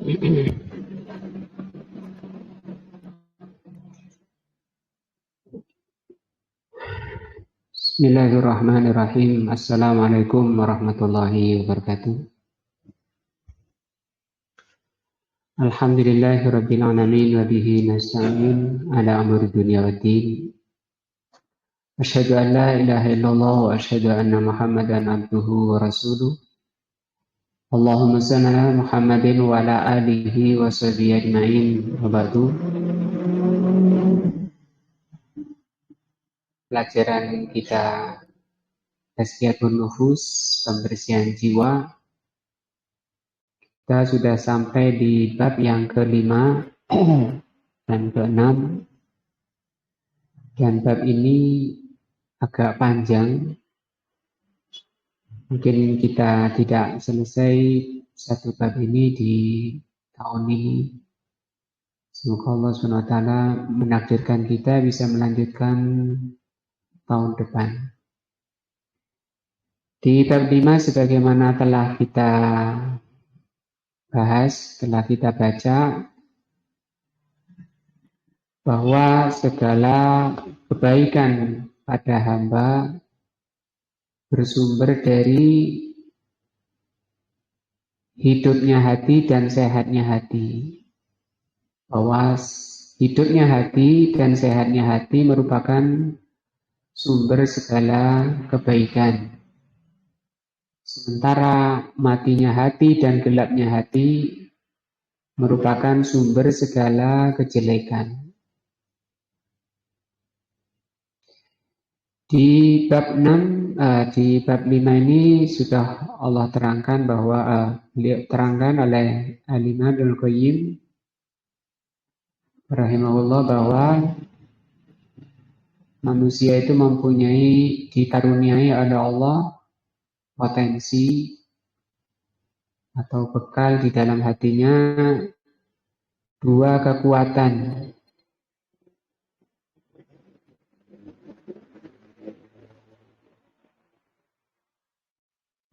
Bismillahirrahmanirrahim. Assalamualaikum warahmatullahi wabarakatuh. Alhamdulillahirabbil alamin wa bihi nasta'in ala amri dunya waddin. Asyhadu an la ilaha illallah wa asyhadu anna Muhammadan abduhu wa rasuluh. Allahumma shalli ala Muhammadin wa ala alihi wa sahbihi ajmain. Wa ba'du. Pelajaran kita Tazkiyatun Nufus, pembersihan jiwa. Kita sudah sampai di bab yang kelima dan keenam. Dan bab ini agak panjang. Mungkin kita tidak selesai satu bab ini di tahun ini. Semoga Allah SWT menakdirkan kita bisa melanjutkan tahun depan. Di bab 5 sebagaimana telah kita bahas, telah kita baca, bahwa segala kebaikan pada hamba bersumber dari hidupnya hati dan sehatnya hati. Bahwa hidupnya hati dan sehatnya hati merupakan sumber segala kebaikan. Sementara matinya hati dan gelapnya hati merupakan sumber segala kejelekan. Di bab 6, di bab 5 ini sudah Allah terangkan bahwa beliau terangkan oleh Al-Imam Al-Qayyim rahimahullah bahwa manusia itu mempunyai, dikaruniai oleh Allah potensi atau bekal di dalam hatinya dua kekuatan,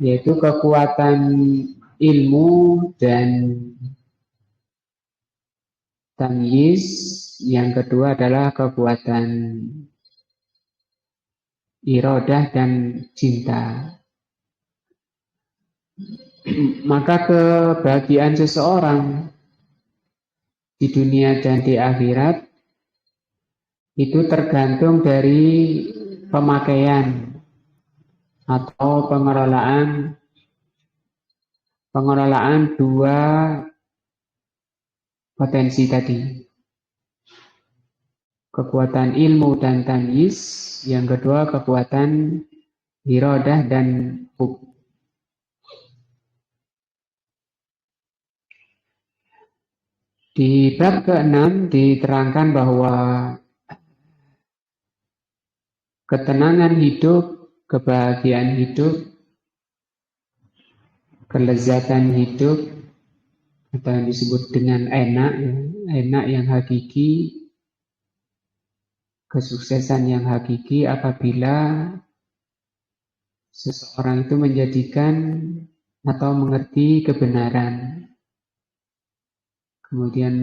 yaitu kekuatan ilmu dan tamyiz. Yang kedua adalah kekuatan iradah dan cinta. Maka kebahagiaan seseorang di dunia dan di akhirat itu tergantung dari pemakaian atau pengelolaan dua potensi tadi. Kekuatan ilmu dan tamyiz, yang kedua kekuatan iradah dan hub. Di bab ke-6 diterangkan bahwa ketenangan hidup, kebahagiaan hidup, kelezatan hidup, atau yang disebut dengan enak, enak yang hakiki, kesuksesan yang hakiki apabila seseorang itu menjadikan atau mengerti kebenaran. Kemudian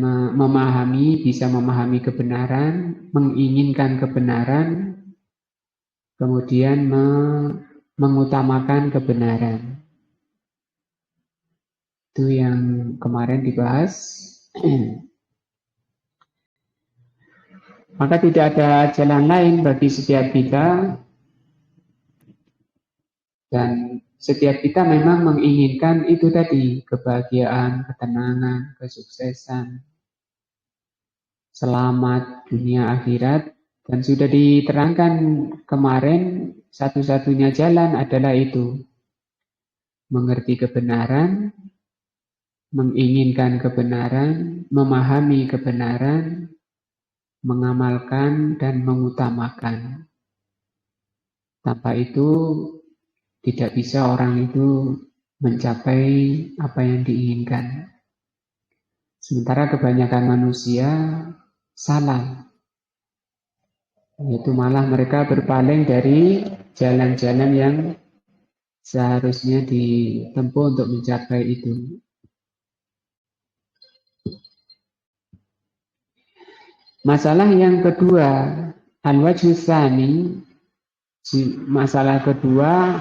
bisa memahami kebenaran, menginginkan kebenaran, kemudian mengutamakan kebenaran. Itu yang kemarin dibahas. Maka tidak ada jalan lain bagi setiap kita, dan setiap kita memang menginginkan itu tadi, kebahagiaan, ketenangan, kesuksesan, selamat dunia akhirat. Dan sudah diterangkan kemarin, satu-satunya jalan adalah itu. Mengerti kebenaran, menginginkan kebenaran, memahami kebenaran, mengamalkan dan mengutamakan. Tanpa itu tidak bisa orang itu mencapai apa yang diinginkan. Sementara kebanyakan manusia salah, yaitu malah mereka berpaling dari jalan-jalan yang seharusnya ditempuh untuk mencapai itu. Masalah yang kedua, al-wajhu tsani, masalah kedua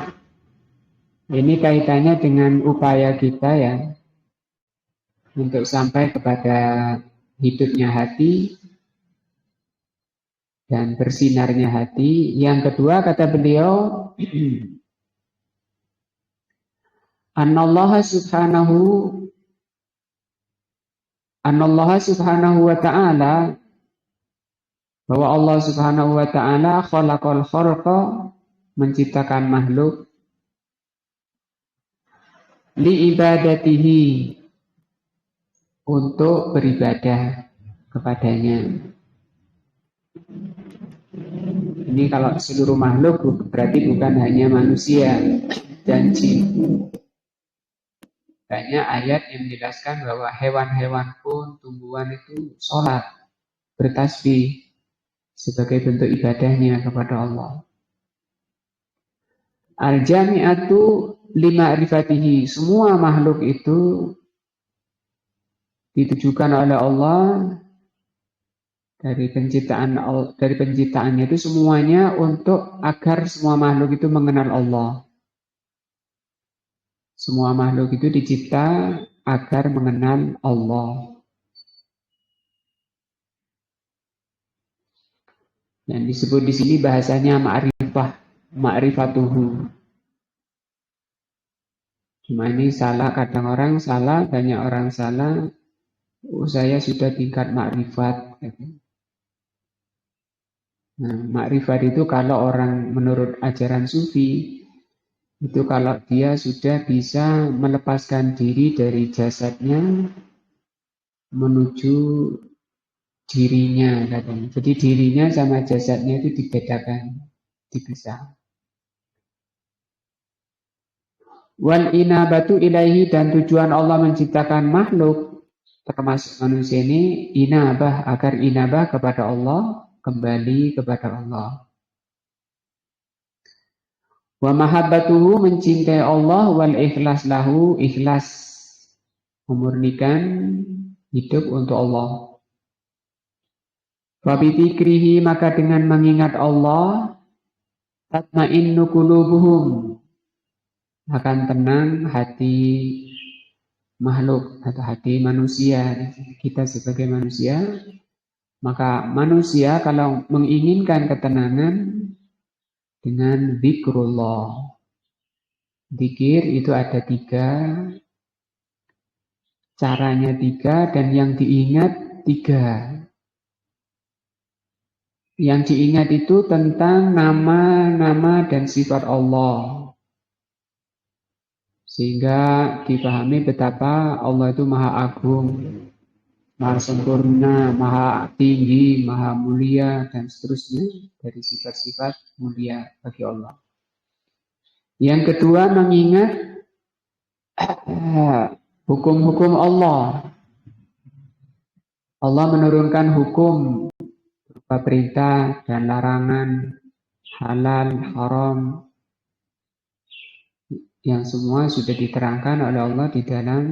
ini kaitannya dengan upaya kita ya untuk sampai kepada hidupnya hati dan bersinarnya hati. Yang kedua kata beliau, Anallaha subhanahu wa ta'ala, bahwa Allah subhanahu wa ta'ala khalaqal khalqa, menciptakan makhluk, li ibadatihi, untuk beribadah kepadanya. Ini kalau seluruh makhluk berarti bukan hanya manusia dan jin. Banyak ayat yang menjelaskan bahwa hewan-hewan pun, tumbuhan itu sholat, bertasbih sebagai bentuk ibadahnya kepada Allah. Al-jami'atu lima arifatihi, semua makhluk itu ditujukan oleh Allah dari penciptaannya itu semuanya untuk agar semua makhluk itu mengenal Allah. Semua makhluk itu dicipta agar mengenal Allah. Yang disebut di sini bahasanya ma'rifatuhu. Cuma ini salah, kadang orang salah, banyak orang salah. Oh, saya sudah tingkat ma'rifat. Nah, ma'rifat itu kalau orang menurut ajaran sufi, itu kalau dia sudah bisa melepaskan diri dari jasadnya menuju dirinya katanya. Jadi dirinya sama jasadnya itu dibedakan, dipisah. Wal inabatu ilaihi, dan tujuan Allah menciptakan makhluk termasuk manusia ini inabah, agar inabah kepada Allah, kembali kepada Allah. Wa mahabbatuhu, mencintai Allah, wal ikhlas lahu, ikhlas memurnikan hidup untuk Allah. Wa bidzikrihi, maka dengan mengingat Allah, tatma'innu qulubuhum, akan tenang hati makhluk atau hati manusia. Kita sebagai manusia, maka manusia kalau menginginkan ketenangan dengan zikrullah. Zikir itu ada 3, caranya 3, dan yang diingat 3. Yang diingat itu tentang nama-nama dan sifat Allah, sehingga dipahami betapa Allah itu maha agung, maha sempurna, maha tinggi, maha mulia, dan seterusnya dari sifat-sifat mulia bagi Allah. Yang kedua, mengingat hukum-hukum Allah. Allah menurunkan hukum berupa perintah dan larangan, halal, haram, yang semua sudah diterangkan oleh Allah di dalam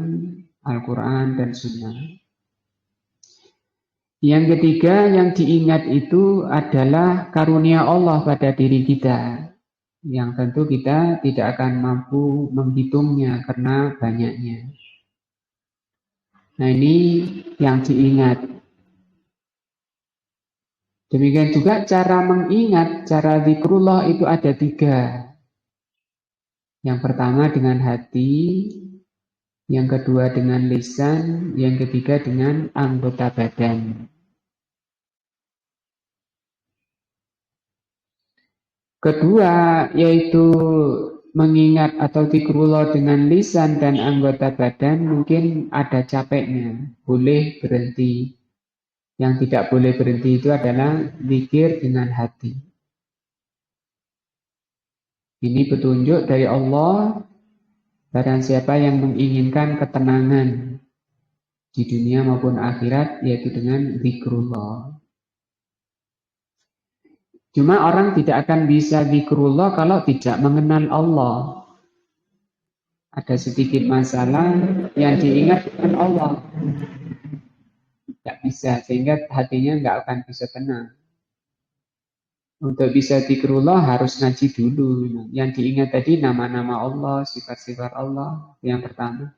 Al-Quran dan Sunnah. Yang ketiga, yang diingat itu adalah karunia Allah pada diri kita, yang tentu kita tidak akan mampu menghitungnya karena banyaknya. Nah, ini yang diingat. Demikian juga cara mengingat, cara zikrullah itu ada 3. Yang pertama dengan hati, yang kedua dengan lisan, yang ketiga dengan anggota badan. Kedua, yaitu mengingat atau zikrullah dengan lisan dan anggota badan, mungkin ada capeknya, boleh berhenti. Yang tidak boleh berhenti itu adalah zikir dengan hati. Ini petunjuk dari Allah, barang siapa yang menginginkan ketenangan di dunia maupun akhirat, yaitu dengan zikrullah. Cuma orang tidak akan bisa zikrullah kalau tidak mengenal Allah. Ada sedikit masalah yang diingat dengan Allah. Tidak bisa, sehingga hatinya nggak akan bisa tenang. Untuk bisa zikrullah harus ngaji dulu. Yang diingat tadi nama-nama Allah, sifat-sifat Allah, yang pertama.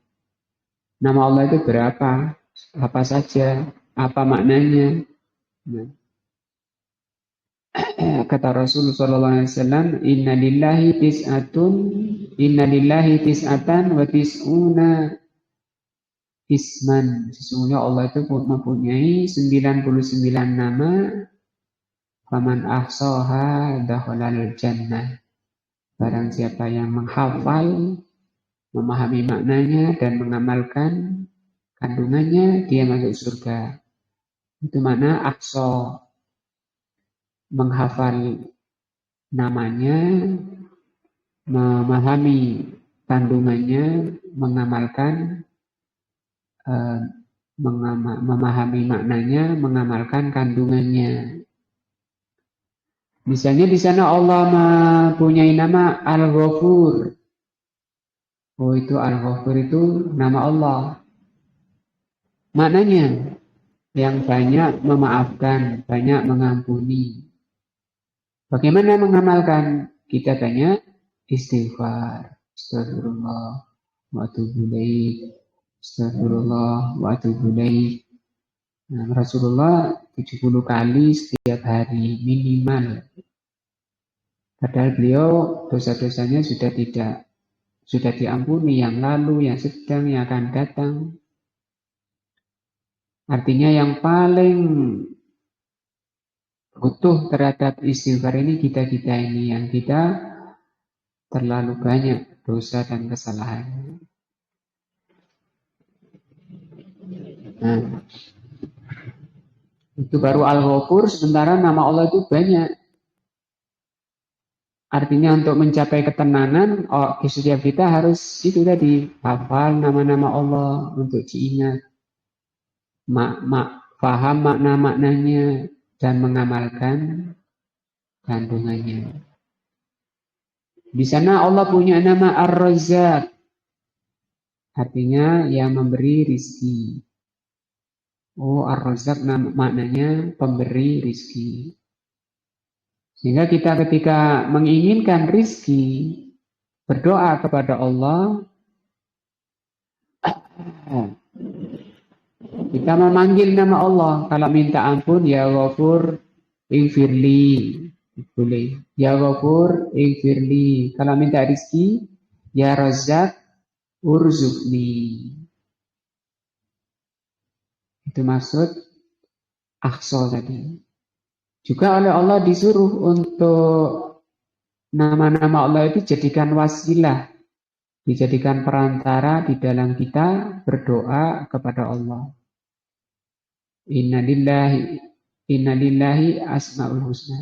Nama Allah itu berapa? Apa saja? Apa maknanya? Nah, kata Rasulullah SAW, Inna lillahi tis'atan wa tis'una isman. Sesungguhnya Allah itu mempunyai 99 nama. Faman ahsaha dakhalal jannah. Barang siapa yang menghafal, memahami maknanya dan mengamalkan kandungannya, dia masuk surga. Itu makna ahsa. Menghafal namanya, memahami kandungannya, mengamalkan memahami maknanya, mengamalkan kandungannya. Misalnya di sana Allah mempunyai nama Al-Ghafur. Oh, itu Al-Ghafur itu nama Allah. Maknanya yang banyak memaafkan, banyak mengampuni. Bagaimana mengamalkan? Kita banyak istighfar. Astagfirullah wa atubu ilaik. Astagfirullah wa atubu ilaik. Nah, Rasulullah 70 kali setiap hari minimal. Padahal beliau dosa-dosanya sudah diampuni, yang lalu, yang sedang, yang akan datang. Artinya yang paling butuh terhadap istighfar ini kita ini, yang kita terlalu banyak dosa dan kesalahan. Nah, itu baru Al-Ghafur, sementara nama Allah itu banyak. Artinya untuk mencapai ketenangan, setiap kita harus itu tadi, hafal nama-nama Allah untuk diingat. Paham makna-maknanya dan mengamalkan kandungannya. Di sana Allah punya nama Ar-Razzaq. Artinya yang memberi rizki. Oh, Ar-Razzaq maknanya pemberi rizki. Sehingga kita ketika menginginkan rizki, berdoa kepada Allah, kita memanggil nama Allah. Kalau minta ampun, ya Ghafur, ighfirli. Boleh. Ya Ghafur, ighfirli. Kalau minta rizki, ya Razzaq, urzuqni. Itu maksud Aqsa tadi. Juga oleh Allah disuruh untuk nama-nama Allah itu jadikan wasilah, dijadikan perantara di dalam kita berdoa kepada Allah. Inna lillahi asma'ul husna.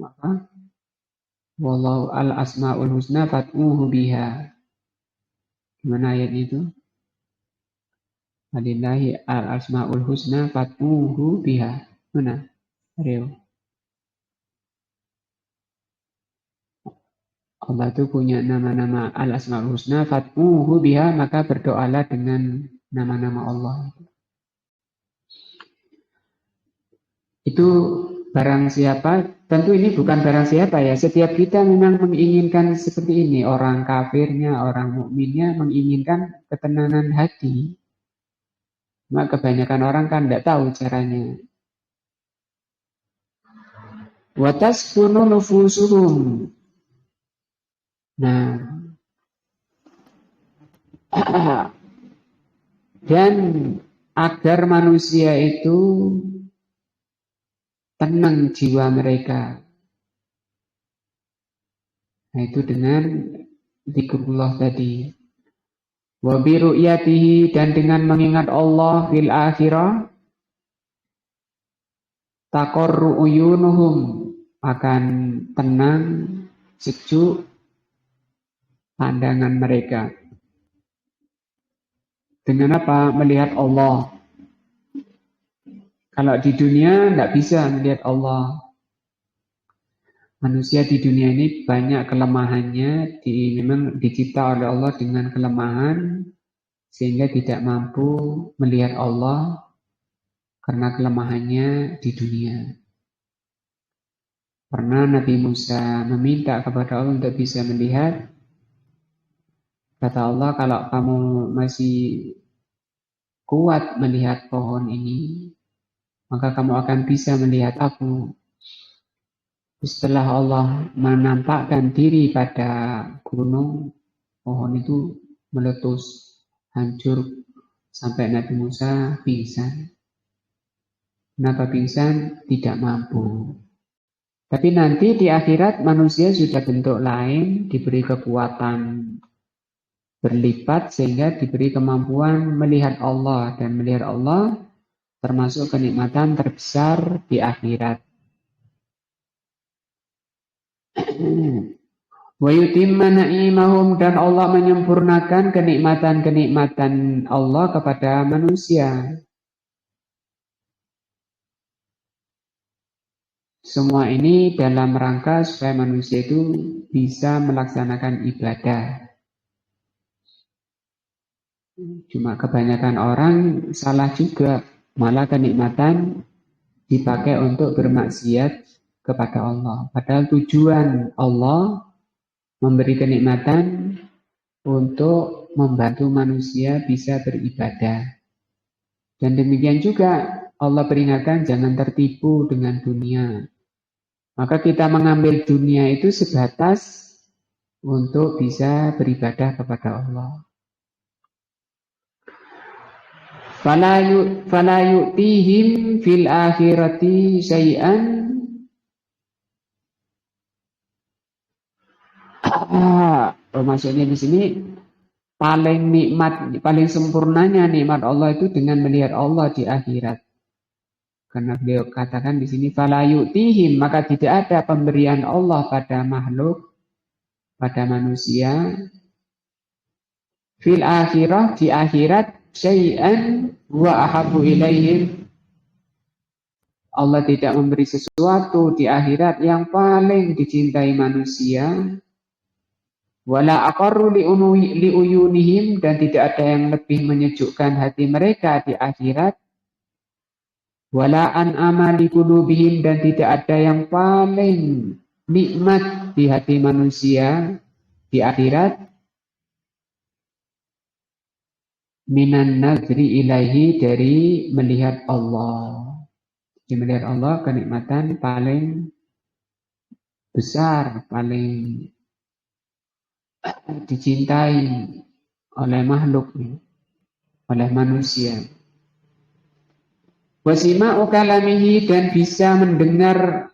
Maka wallahu al asma'ul husna fat'uhu biha. Gimana ayat itu? Lillahi al asma'ul husna fat'uhu biha. Mana? Rio. Allah itu punya nama-nama al-asma'ul husna, fat'uhu biha, maka berdoalah dengan nama-nama Allah. Itu barang siapa, tentu ini bukan barang siapa ya, setiap kita memang menginginkan seperti ini, orang kafirnya, orang mukminnya menginginkan ketenangan hati. Maka kebanyakan orang kan tidak tahu caranya. Wa taskunu nufusuhum. Nah, dan agar manusia itu tenang jiwa mereka. Nah, itu dengan zikrullah tadi. Wa bi ru'yatihi, dan dengan mengingat Allah fil akhirah, taqarru uyunuhum, akan tenang, sejuk pandangan mereka. Dengan apa? Melihat Allah. Kalau di dunia tidak bisa melihat Allah. Manusia di dunia ini banyak kelemahannya, memang dicipta oleh Allah dengan kelemahan, sehingga tidak mampu melihat Allah karena kelemahannya di dunia. Pernah Nabi Musa meminta kepada Allah untuk bisa melihat. Kata Allah, kalau kamu masih kuat melihat pohon ini, maka kamu akan bisa melihat aku. Setelah Allah menampakkan diri pada gunung, pohon itu meletus, hancur, sampai Nabi Musa pingsan. Kenapa pingsan? Tidak mampu. Tapi nanti di akhirat manusia sudah bentuk lain, diberi kekuatan berlipat sehingga diberi kemampuan melihat Allah, dan melihat Allah termasuk kenikmatan terbesar di akhirat. Wa yutimma na'imahum, dan Allah menyempurnakan kenikmatan-kenikmatan Allah kepada manusia. Semua ini dalam rangka supaya manusia itu bisa melaksanakan ibadah. Cuma kebanyakan orang salah juga, malah kenikmatan dipakai untuk bermaksiat kepada Allah. Padahal tujuan Allah memberi kenikmatan untuk membantu manusia bisa beribadah. Dan demikian juga Allah peringatkan jangan tertipu dengan dunia. Maka kita mengambil dunia itu sebatas untuk bisa beribadah kepada Allah. Fala yu'tihim fil akhirati syai'an. Maksudnya di sini paling nikmat, paling sempurnanya nikmat Allah itu dengan melihat Allah di akhirat. Karena beliau katakan di sini fala yu'tihim, maka tidak ada pemberian Allah pada makhluk, pada manusia fil akhirah, di akhirat syai'an wa ahabbu ilaihim. Allah tidak memberi sesuatu di akhirat yang paling dicintai manusia. Wala aqarru liuyunihim, dan tidak ada yang lebih menyejukkan hati mereka di akhirat. Wala an'ama liqulubihim, dan tidak ada yang paling nikmat di hati manusia di akhirat. Minan nadri ilaihi, dari melihat Allah. Di melihat Allah kenikmatan paling besar, paling dicintai oleh makhluk, oleh manusia. Wasima'u kalamihi, dan bisa mendengar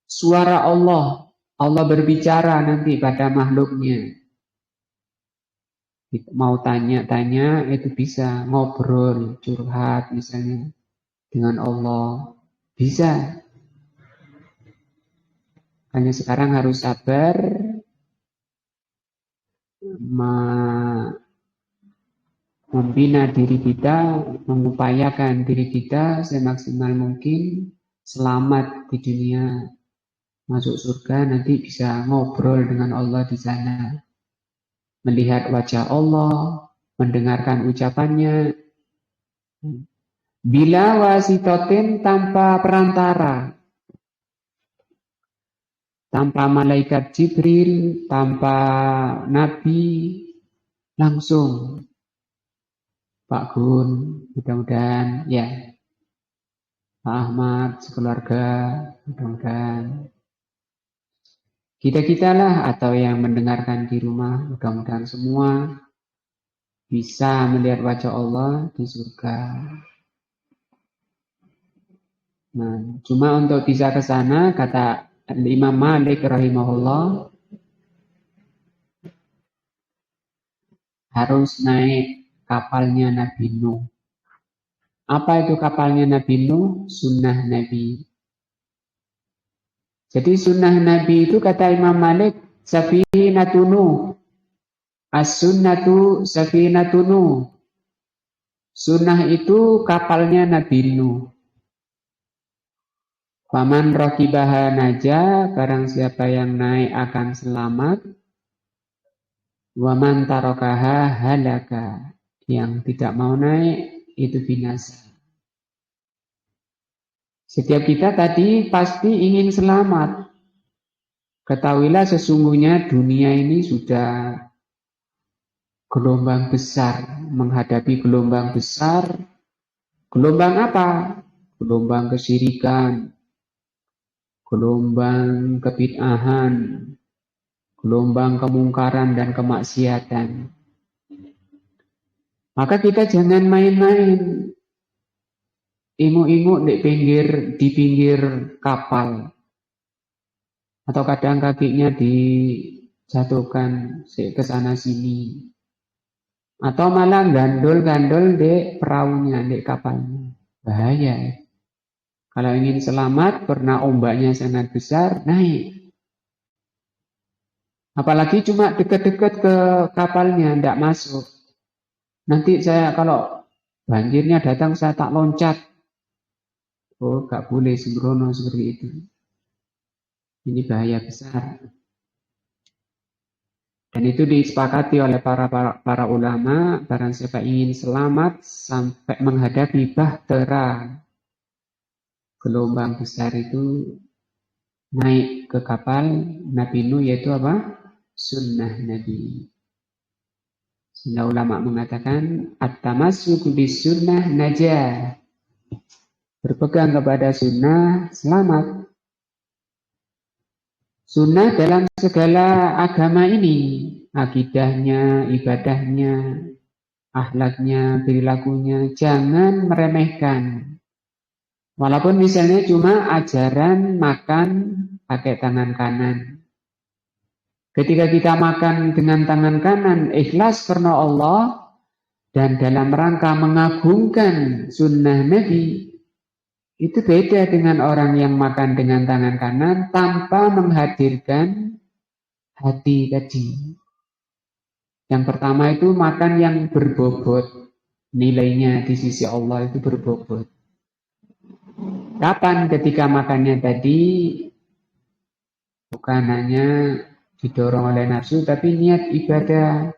suara Allah. Allah berbicara nanti pada makhluknya. Mau tanya-tanya itu bisa, ngobrol, curhat misalnya dengan Allah. Bisa. Hanya sekarang harus sabar, membina diri kita, mengupayakan diri kita semaksimal mungkin selamat di dunia, masuk surga nanti bisa ngobrol dengan Allah di sana, melihat wajah Allah, mendengarkan ucapannya, bila wasitotin, tanpa perantara, tanpa malaikat Jibril, tanpa nabi, langsung. Pak Gun, mudah-mudahan ya, Pak Ahmad, sekeluarga, mudah-mudahan kita lah, atau yang mendengarkan di rumah, mudah-mudahan semua bisa melihat wajah Allah di surga. Nah, cuma untuk bisa ke sana, kata Imam Malik rahimahullah, harus naik kapalnya Nabi Nuh. Apa itu kapalnya Nabi Nuh? Sunnah Nabi. Jadi sunnah Nabi itu kata Imam Malik, safinatun Nuh. As-sunnatu safinatun Nuh. Sunnah itu kapalnya Nabi Nuh. Faman rakibaha naja, barang siapa yang naik akan selamat. Waman tarokaha halaka, yang tidak mau naik itu binasa. Setiap kita tadi pasti ingin selamat. Ketahuilah sesungguhnya dunia ini sudah gelombang besar, menghadapi gelombang besar. Gelombang apa? Gelombang kesyirikan, gelombang kebid'ahan, gelombang kemungkaran dan kemaksiatan. Maka kita jangan main-main, imuk-imuk di pinggir kapal, atau kadang kakinya dijatuhkan ke sana sini, atau malah gandol-gandol di perahunya, di kapalnya. Bahaya. Kalau ingin selamat, karena ombaknya sangat besar, naik. Apalagi cuma dekat-dekat ke kapalnya, tidak masuk. Nanti saya kalau banjirnya datang, saya tak loncat. Oh, gak boleh sembrono seperti itu. Ini bahaya besar. Dan itu disepakati oleh para ulama, barang siapa ingin selamat sampai menghadapi bahtera, gelombang besar itu, naik ke kapal Nabi Nuh, yaitu apa? Sunnah Nabi. Sehingga ulama mengatakan at-tamassuku bis sunnah najah. Berpegang kepada sunnah selamat. Sunnah dalam segala agama ini, akidahnya, ibadahnya, akhlaknya, perilakunya, jangan meremehkan. Walaupun misalnya cuma ajaran makan pakai tangan kanan. Ketika kita makan dengan tangan kanan, ikhlas karena Allah dan dalam rangka mengagungkan sunnah Nabi, itu beda dengan orang yang makan dengan tangan kanan tanpa menghadirkan hati tadi. Yang pertama itu makan yang berbobot, nilainya di sisi Allah itu berbobot. Kapan ketika makannya tadi bukan hanya didorong oleh nafsu, tapi niat ibadah,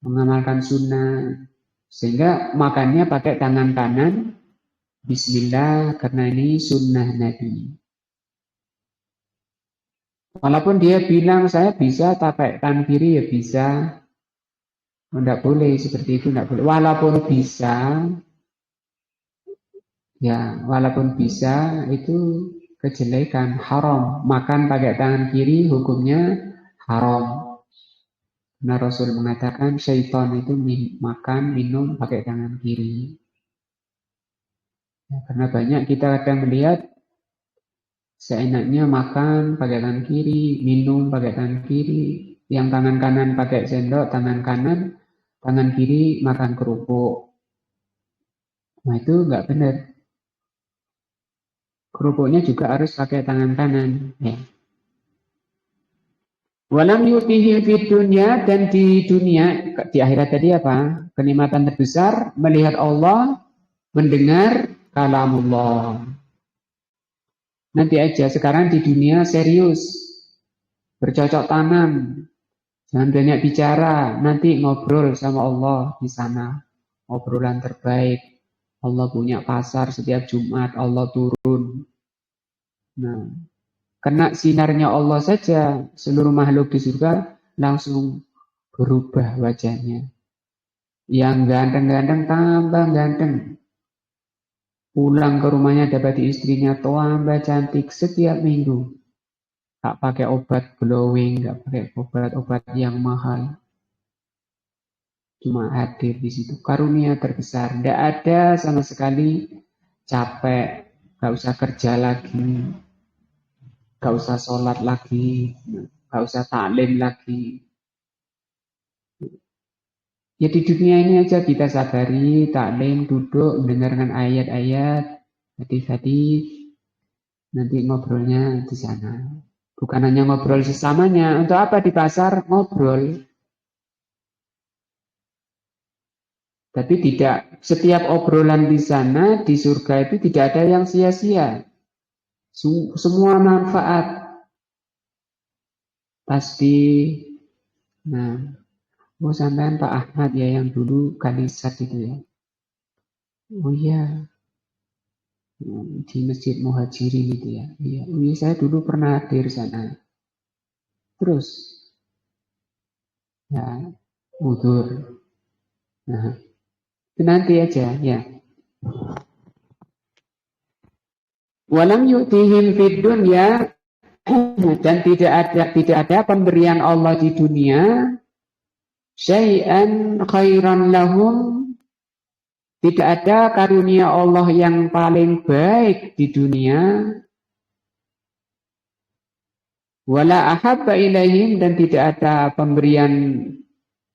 mengamalkan sunnah, sehingga makannya pakai tangan kanan, bismillah, karena ini sunnah Nabi. Walaupun dia bilang saya bisa pakai tangan kiri, ya bisa. Tidak boleh seperti itu, tidak boleh. Walaupun bisa itu kejelekan, haram. Makan pakai tangan kiri hukumnya haram. Nah, Rasul mengatakan syaitan itu makan, minum pakai tangan kiri. Karena banyak kita kadang melihat seenaknya makan pakai tangan kiri, minum pakai tangan kiri, yang tangan kanan pakai sendok, tangan kanan, tangan kiri makan kerupuk. Nah, itu nggak benar. Kerupuknya juga harus pakai tangan kanan. Ya. Walam yutihi fid dunya, dan di dunia, di akhirat tadi apa? Kenikmatan terbesar melihat Allah, mendengar kalamullah. Nanti aja, sekarang di dunia serius, bercocok tanam, jangan banyak bicara, nanti ngobrol sama Allah di sana. Obrolan terbaik. Allah punya pasar setiap Jumat, Allah turun. Nah, kena sinarnya Allah saja, seluruh makhluk di surga langsung berubah wajahnya. Yang ganteng-ganteng tambah ganteng. Pulang ke rumahnya dapati istrinya tambah cantik setiap minggu. Gak pakai obat glowing, gak pakai obat-obat yang mahal. Cuma hadir di situ. Karunia terbesar. Tidak ada sama sekali capek. Gak usah kerja lagi. Gak usah sholat lagi. Gak usah taklim lagi. Ya di dunia ini aja kita sadari, taklim, duduk, mendengarkan ayat-ayat, hadis-hadis, nanti ngobrolnya di sana. Bukan hanya ngobrol sesamanya, untuk apa di pasar ngobrol. Tapi tidak, setiap obrolan di sana, di surga itu tidak ada yang sia-sia. Semua manfaat. Pasti, nah, oh sampean Pak Ahmad ya yang dulu Kalisat itu ya. Oh iya, di Masjid Muhajirin itu ya. Iya, iya saya dulu pernah hadir sana. Terus ya udur. Nah, itu nanti aja ya. Walam yu'tihim fid dunya dan tidak ada pemberian Allah di dunia syai'an khairan lahum, tidak ada karunia Allah yang paling baik di dunia, wala ahabba ilaihim, dan tidak ada pemberian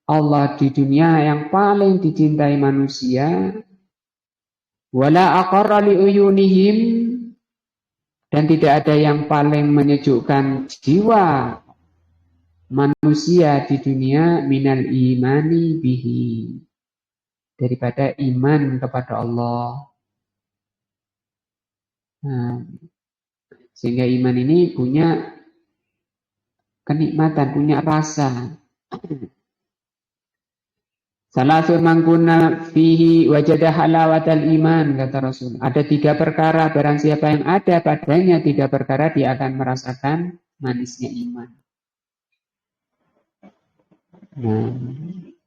Allah di dunia yang paling dicintai manusia, wala aqarra liuyunihim, dan tidak ada yang paling menyejukkan jiwa manusia di dunia minal imani bihi, daripada iman kepada Allah. Nah, sehingga iman ini punya kenikmatan, punya rasa. Salasun mangkuna fihi wajadah halawatal iman, kata Rasul. Ada 3 perkara, barang siapa yang ada padanya 3 perkara, dia akan merasakan manisnya iman. Nah,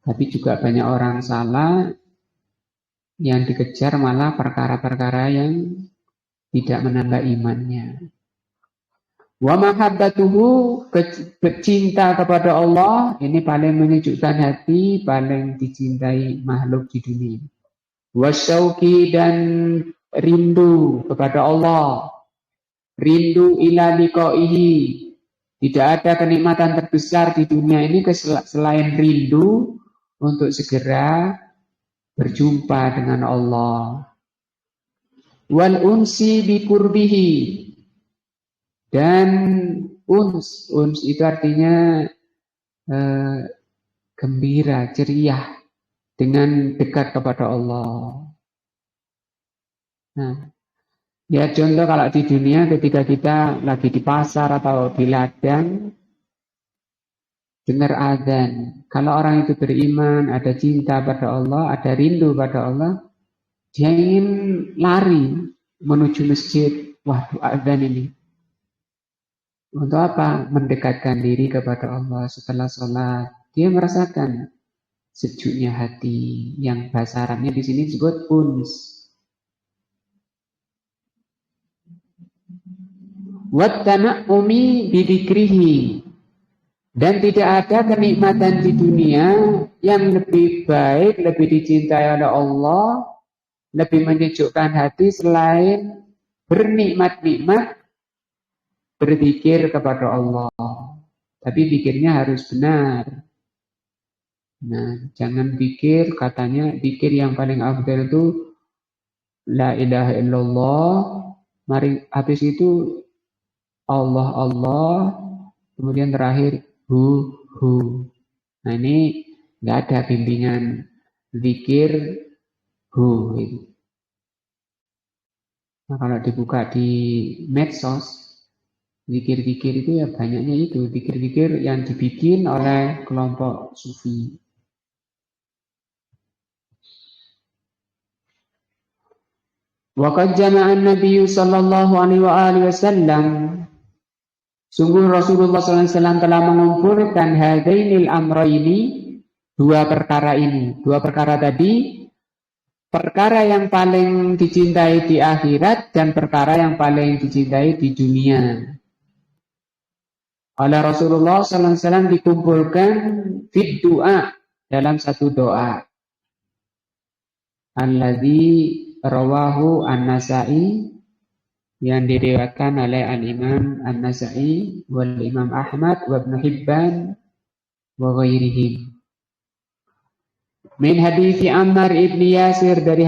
tapi juga banyak orang salah yang dikejar malah perkara-perkara yang tidak menambah imannya. Wa mahabbatuhu, cinta kepada Allah, ini paling menyejukkan hati, paling dicintai makhluk di dunia. Wasyauqi, dan rindu kepada Allah, rindu ila liqaihi. Tidak ada kenikmatan terbesar di dunia ini selain rindu untuk segera berjumpa dengan Allah. Wal unsi bi qurbihi, dan uns itu artinya gembira, ceria dengan dekat kepada Allah. Nah, ya contoh kalau di dunia ketika kita lagi di pasar atau di ladang dengar azan, kalau orang itu beriman, ada cinta pada Allah, ada rindu pada Allah, dia ingin lari menuju masjid. Waduh, azan ini. Untuk apa? Mendekatkan diri kepada Allah setelah sholat. Dia merasakan sejuknya hati, yang bahasa Arabnya di sini disebut uns. Wattana'umi bidikrihi, dan tidak ada kenikmatan di dunia yang lebih baik, lebih dicintai oleh Allah, lebih menyejukkan hati selain bernikmat-nikmat berzikir kepada Allah. Tapi pikirnya harus benar. Nah, jangan pikir katanya pikir yang paling afdal itu la ilaha illallah, mari habis itu Allah Allah, kemudian terakhir hu. Nah, ini nggak ada bimbingan zikir hu. Nah, kalau dibuka di medsos, zikir-zikir itu ya banyaknya itu, zikir-zikir yang dibikin oleh kelompok sufi. Waqad jama'an Nabi sallallahu alaihi wasallam, sungguh Rasulullah SAW telah mengumpulkan hadainil amrayni, 2 perkara ini. 2 perkara tadi, perkara yang paling dicintai di akhirat dan perkara yang paling dicintai di dunia. Oleh Rasulullah SAW dikumpulkan fit doa, dalam satu doa. Alladzi rawahu An-Nasa'i, yang diriwayatkan oleh Al-Imam An-Nasa'i wal Imam Ahmad wa Ibnu Hibban wa ghairihim. Min hadis Ammar ibn Yasir, dari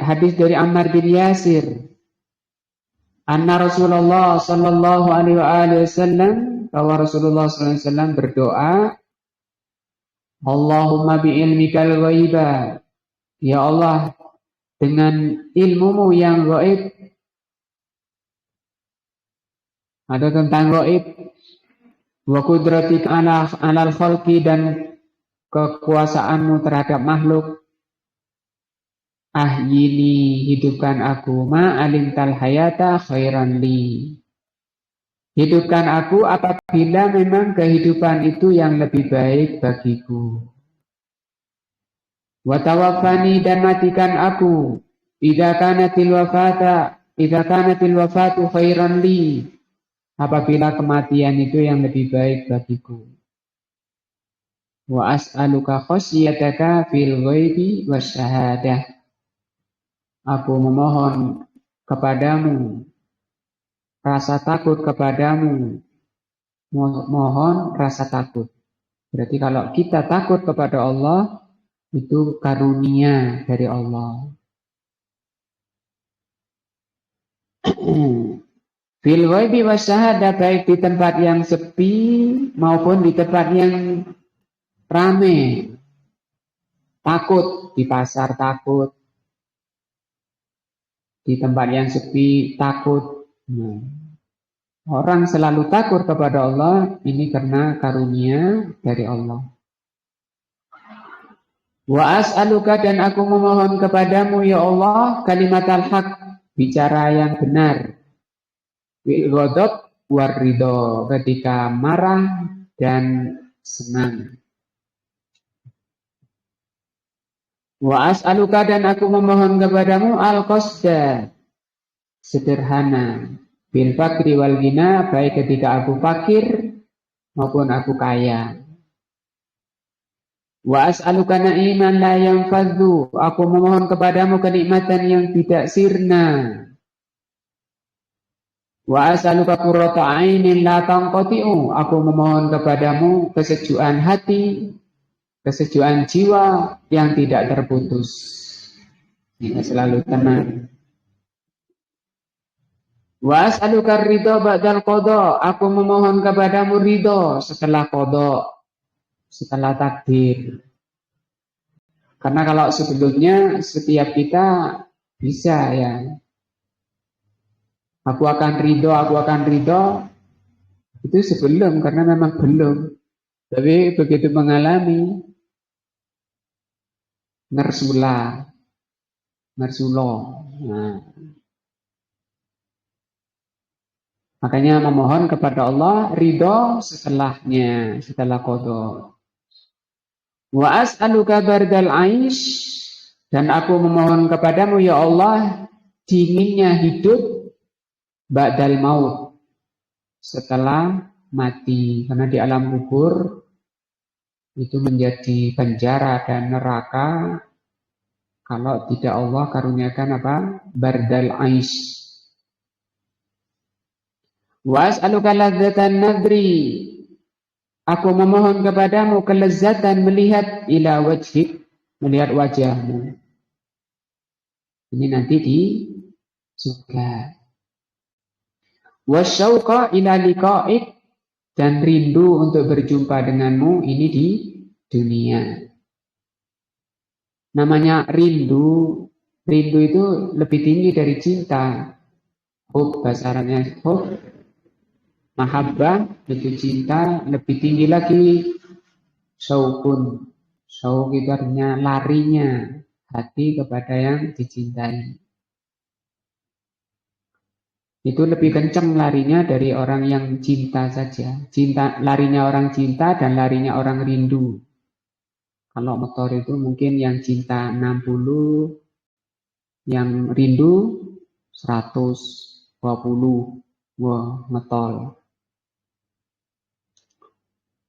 hadis dari Ammar bin Yasir. Anna Rasulullah sallallahu alaihi wasallam, bahwa Rasulullah sallallahu alaihi wasallam berdoa, Allahumma bi ilmikal ghaiba, ya Allah dengan ilmumu yang gaib, ada tentang gaib, wa qudratik alal khalqi, dan kekuasaanmu terhadap makhluk, Ahyini, hidupkan aku, ma alimtal hayata khairan li. Hidupkan aku apabila memang kehidupan itu yang lebih baik bagiku. Wa tawaffani, dan matikan aku. Idza kanatil wafatu khairan li. Apabila kematian itu yang lebih baik bagiku. Wa as'aluka khosyataka fil ghaibi wasyahadah. Aku memohon kepadamu rasa takut kepadamu. Mohon rasa takut. Berarti kalau kita takut kepada Allah, itu karunia dari Allah. Fil ghaibi wasyahadah, baik di tempat yang sepi maupun di tempat yang rame. Takut di pasar, takut di tempat yang sepi, takut. Orang selalu takut kepada Allah, ini karena karunia dari Allah. Wa as'aluka, dan aku memohon kepadamu ya Allah, kalimat al-haq, bicara yang benar. Wil ghadab war ridho, ketika marah dan senang. Wa as'aluka, dan aku memohon kepadamu al-qasda, sederhana. Bil fakri wal ghina, baik ketika aku fakir maupun aku kaya. Wa as'aluka na'iman la yanfadhu, aku memohon kepadamu kenikmatan yang tidak sirna. Wa as'aluka qurrata 'ainin la tanqati'u, aku memohon kepadamu kesejukan hati, kesejukan jiwa yang tidak terputus. Ini selalu tenang. Wa as'aluka ridho ba'dal qada, aku memohon kepadamu ridho setelah qada, setelah takdir. Karena kalau sebelumnya setiap kita bisa ya, aku akan ridho, itu sebelum, karena memang belum. Tapi begitu mengalami, ngersulah. Nah, makanya memohon kepada Allah ridho setelahnya, setelah qada. Wa as'aluka bardal aish, dan aku memohon kepadamu ya Allah dinginnya hidup ba'dal maut, setelah mati. Karena di alam kubur itu menjadi penjara dan neraka kalau tidak Allah karuniakan apa? Bardal aish. Wa as'aluka ladzatan nadri, aku memohon kepadamu kelezatan melihat ila wajhik, melihat wajahmu. Ini nanti di surga. Wasyauqa ila liqa'ik, dan rindu untuk berjumpa denganmu, ini di dunia. Namanya rindu, rindu itu lebih tinggi dari cinta. Hub, bahasa Arabnya hub, mahabbah itu cinta, lebih tinggi lagi syauqun. Syauq itu artinya larinya hati kepada yang dicintai. Itu lebih kencang larinya dari orang yang cinta saja. Larinya orang cinta dan larinya orang rindu. Kalau motor itu mungkin yang cinta 60, yang rindu 120. Wah, ngetol.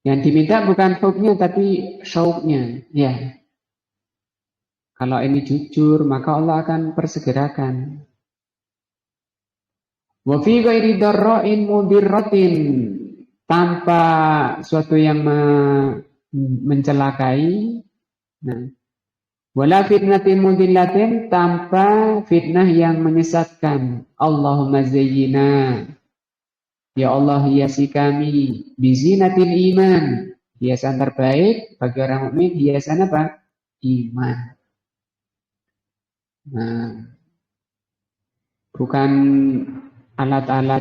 Yang diminta bukan hubnya tapi syauqnya. Ya. Kalau ini jujur, maka Allah akan persegerakan. Wa fi ghairi darra'in mudirratin, tanpa suatu yang mencelakai. Nah, wala fitnatin mudillatin, tanpa fitnah yang menyesatkan. Allahumma zayyina, ya Allah hiasi kami bizinatil iman, hiasan terbaik bagi orang mukmin, hiasan apa? Iman. Nah, bukan alat-alat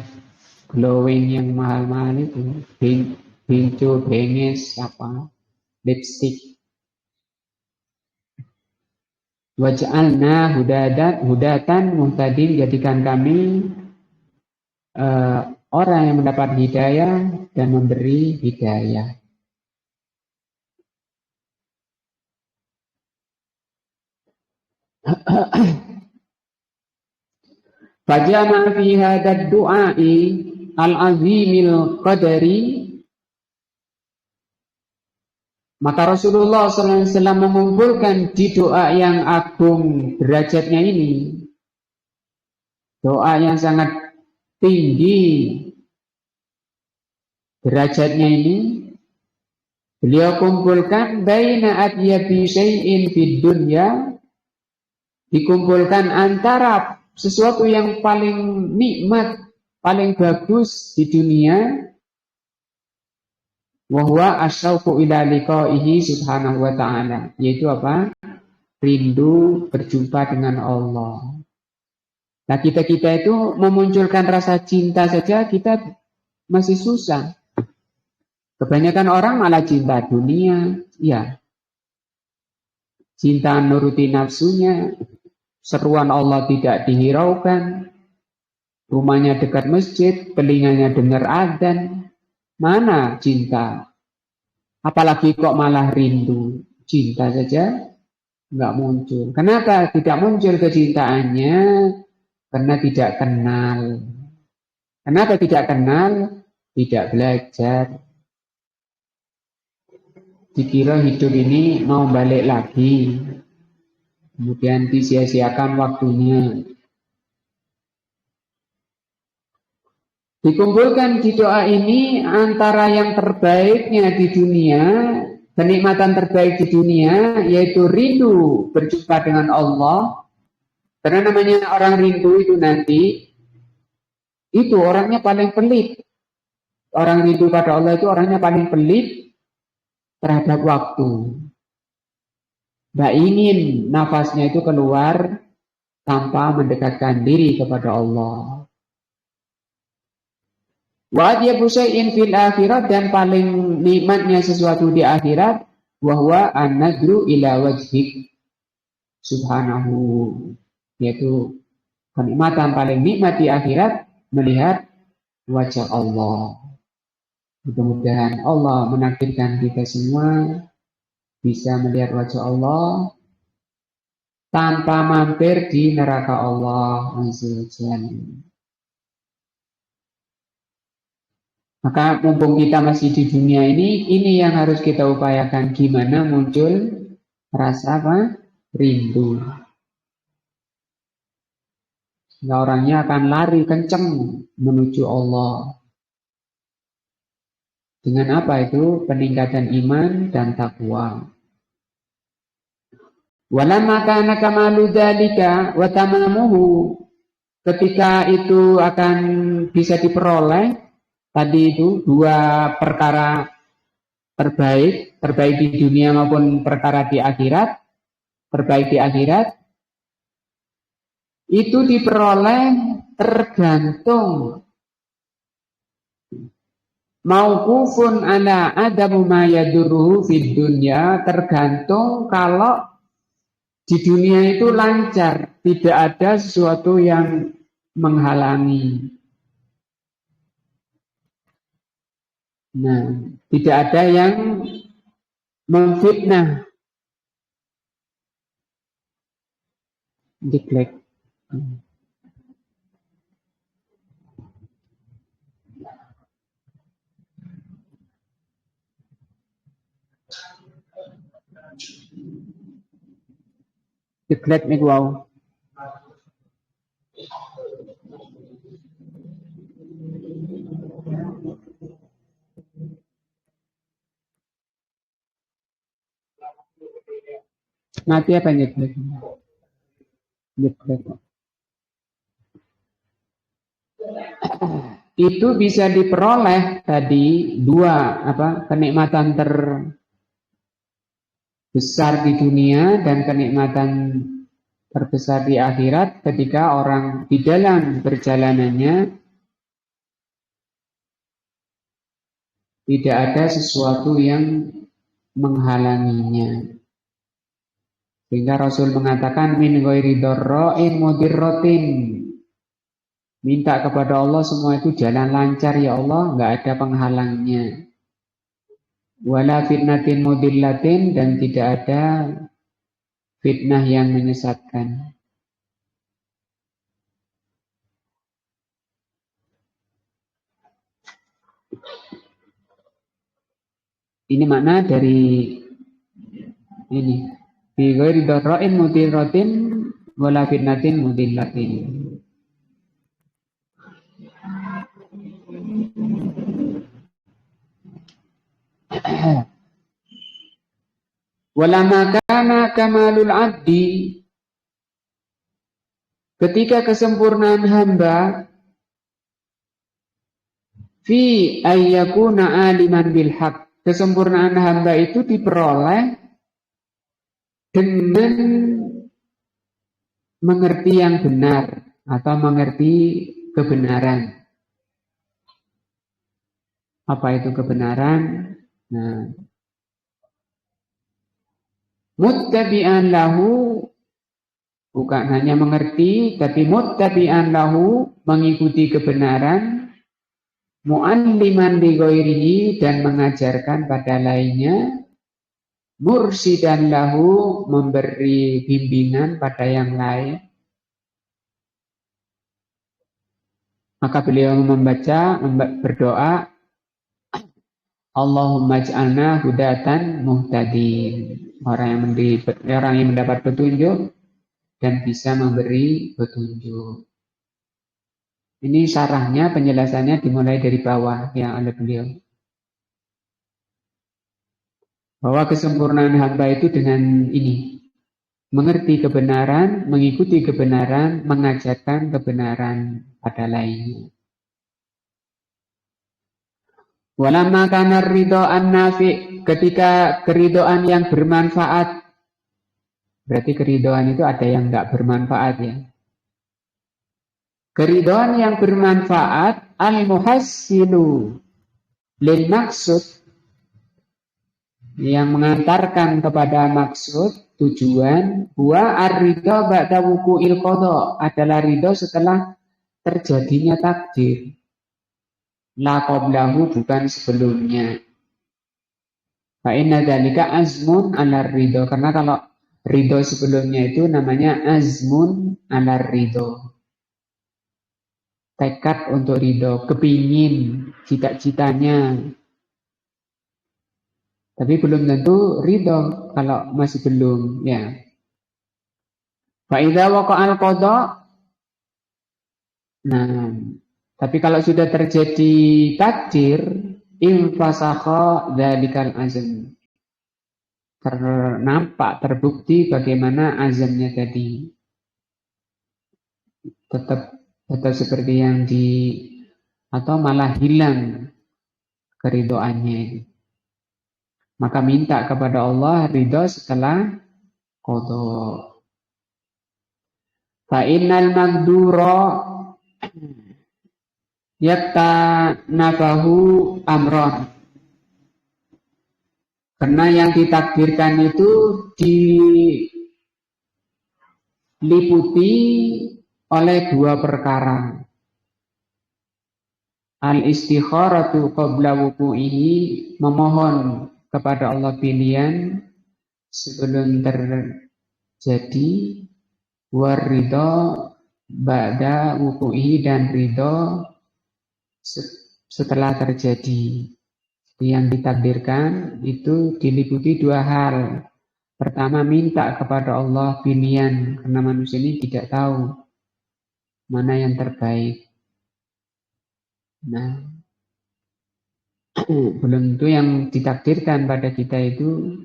glowing yang mahal-mahal itu, bincu, benges, apa, lipstick. Waj'alna hudatan muhtadin, jadikan kami orang yang mendapat hidayah dan memberi hidayah. Fajama fi hadad du'ai al-azimil qadari, maka Rasulullah SAW mengumpulkan di doa yang agung derajatnya ini, doa yang sangat tinggi derajatnya ini, beliau kumpulkan baina atyabi syai'in fid dunya, dikumpulkan antara sesuatu yang paling nikmat, paling bagus di dunia, wa huwa asyauqu ila liqa'ihi subhanahu wa ta'ala, yaitu apa? Rindu berjumpa dengan Allah. Nah, kita itu memunculkan rasa cinta saja kita masih susah. Kebanyakan orang malah cinta dunia, ya. Cinta nuruti nafsunya, seruan Allah tidak dihiraukan, rumahnya dekat masjid, telinganya dengar adzan. Mana cinta? Apalagi kok malah rindu. Cinta saja nggak muncul. Kenapa tidak muncul kecintaannya? Karena tidak kenal. Kenapa tidak kenal? Tidak belajar. Dikira hidup ini mau balik lagi, kemudian disia-siakan waktunya. Dikumpulkan di doa ini antara yang terbaiknya di dunia, kenikmatan terbaik di dunia, yaitu rindu berjumpa dengan Allah. Karena namanya orang rindu itu nanti, itu orangnya paling pelit. Orang rindu pada Allah itu orangnya paling pelit terhadap waktu. Tidak ingin nafasnya itu keluar tanpa mendekatkan diri kepada Allah. Wa atyabu syai'in fil akhirat, dan paling nikmatnya sesuatu di akhirat, wa huwa an-nadru ila wajhik subhanahu, yaitu kenikmatan paling nikmat di akhirat melihat wajah Allah. Mudah-mudahan Allah menakdirkan kita semua bisa melihat wajah Allah tanpa mampir di neraka Allah Azza wa Jalla. Maka mumpung kita masih di dunia ini yang harus kita upayakan, gimana muncul rasa apa? Rindu. Sehingga orangnya akan lari kenceng menuju Allah. Dengan apa itu? Peningkatan iman dan takwa. Walamma kana kamalu dzalika wa tamamuhu, ketika itu akan bisa diperoleh tadi itu dua perkara terbaik di dunia maupun perkara di akhirat, terbaik di akhirat, itu diperoleh tergantung mauqufun ala adamu ma yadurruhu fid dunya, tergantung kalau di dunia itu lancar, tidak ada sesuatu yang menghalangi. Nah, tidak ada yang memfitnah. Diklek. Diklek nih wow. Mati apa nyeklek? Nyeklek. Itu bisa diperoleh tadi dua kenikmatan terbesar di dunia dan kenikmatan terbesar di akhirat ketika orang di dalam perjalanannya tidak ada sesuatu yang menghalanginya. Sehingga Rasul mengatakan min ghairi dharra'in mudirratin. Minta kepada Allah semua itu jalan lancar ya Allah, nggak ada penghalangnya. Wala fitnatin mudillatin, dan tidak ada fitnah yang menyesatkan. Ini makna dari ini. Bi ghairi dharra'in mudirratin wala fitnatin mudillatin. Walama kana kamalul abdi, ketika kesempurnaan hamba fi ayyakuna aliman bil haq, kesempurnaan hamba itu diperoleh dengan mengerti yang benar atau mengerti kebenaran. Apa itu kebenaran? Nah, muttabi'an lahu, bukan hanya mengerti, tapi muttabi'an lahu, mengikuti kebenaran, mu'alliman li ghairihi, dan mengajarkan pada lainnya, mursidan lahu, memberi bimbingan pada yang lain. Maka beliau berdoa, Allahumma ij'alna hudatan muhtadin, orang yang mendapat petunjuk dan bisa memberi petunjuk. Ini syarahnya, penjelasannya dimulai dari bawah yang oleh beliau. Bahwa kesempurnaan hamba itu dengan ini, mengerti kebenaran, mengikuti kebenaran, mengajarkan kebenaran pada lainnya. Walamma kana ridho'an nafi', ketika keridhoan yang bermanfaat. Berarti keridhoan itu ada yang enggak bermanfaat ya. Keridhoan yang bermanfaat al-muhassilu lil maksud, yang mengantarkan kepada maksud, tujuan, wa ar-ridho ba'da wuqu'il qada, adalah ridho setelah terjadinya takdir. La qablahu, bukan sebelumnya. Fa inna dzalika azmun 'ala ridho, karena kalau ridho sebelumnya itu namanya azmun 'ala ridho. Tekad untuk ridho, kepingin, cita-citanya. Tapi belum tentu ridho kalau masih belum, ya. Fa idza waqa'al qada, nah, tapi kalau sudah terjadi takdir, infasakha dzalikal azm, ternampak, terbukti bagaimana azamnya tadi. Tetap seperti yang atau malah hilang keridoannya. Maka minta kepada Allah ridho setelah qada. Fa innal magdura yatta nabahu amron, karena yang ditakdirkan itu diliputi oleh dua perkara. Al-istikharatu qabla wuqu'ihi, memohon kepada Allah pilihan sebelum terjadi, waridho ba'da wuqu'ihi, dan ridho setelah terjadi. Yang ditakdirkan itu diliputi dua hal. Pertama, minta kepada Allah pilihan, karena manusia ini tidak tahu mana yang terbaik. Nah, belum tentu yang ditakdirkan pada kita itu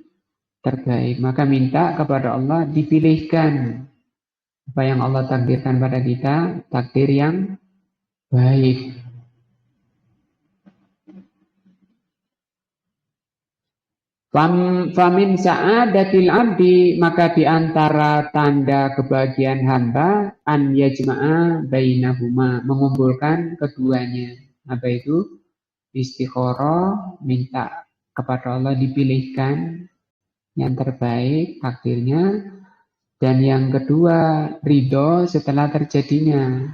terbaik. Maka minta kepada Allah dipilihkan apa yang Allah takdirkan pada kita, takdir yang baik. Famin sa'adatil abdi, maka diantara tanda kebahagiaan hamba, an yajma'a bainahuma, mengumpulkan keduanya. Apa itu? Istikharah, minta kepada Allah dipilihkan yang terbaik takdirnya, Dan yang kedua, ridho setelah terjadinya.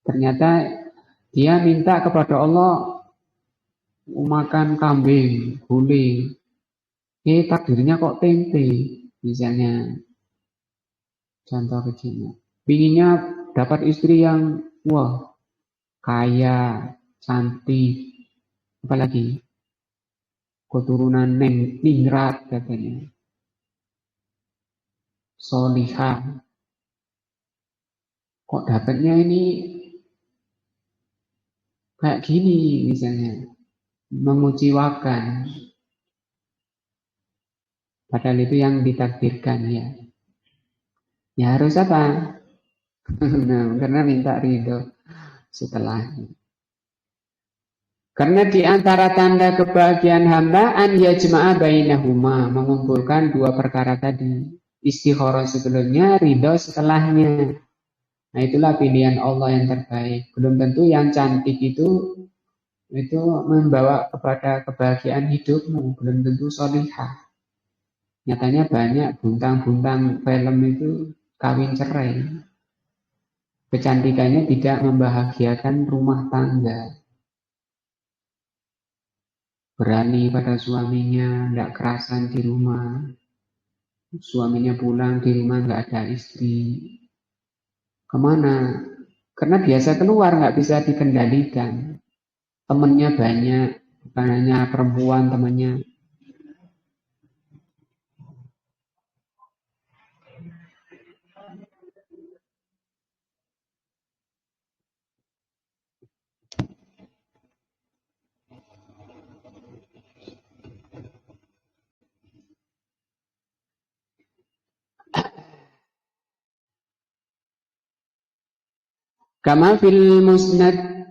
Ternyata dia minta kepada Allah makan kambing, guling. Takdirnya kok tempe, misalnya. Contoh kecilnya. Pinginnya dapat istri yang, wah, kaya, cantik, apalagi keturunan ningrat katanya, solihah. Kok dapatnya ini kayak gini misalnya, menguciwakan. Padahal itu yang ditakdirkan ya. Ya harus apa? Nah, karena minta ridho setelahnya. Karena di antara tanda kebahagiaan hamba an yajma'a bainahuma, mengumpulkan dua perkara tadi. Istikharah sebelumnya, ridho setelahnya. Nah, itulah pilihan Allah yang terbaik. Belum tentu yang cantik itu membawa kepada kebahagiaan hidupmu, belum tentu solihah. Nyatanya banyak buntang-buntang film itu kawin cerai. Kecantikannya tidak membahagiakan rumah tangga. Berani pada suaminya, tidak kerasan di rumah. Suaminya pulang, di rumah nggak ada istri. Kemana? Karena biasa keluar, nggak bisa dikendalikan. Temennya banyak, bukan hanya perempuan temannya. Kama fil musnad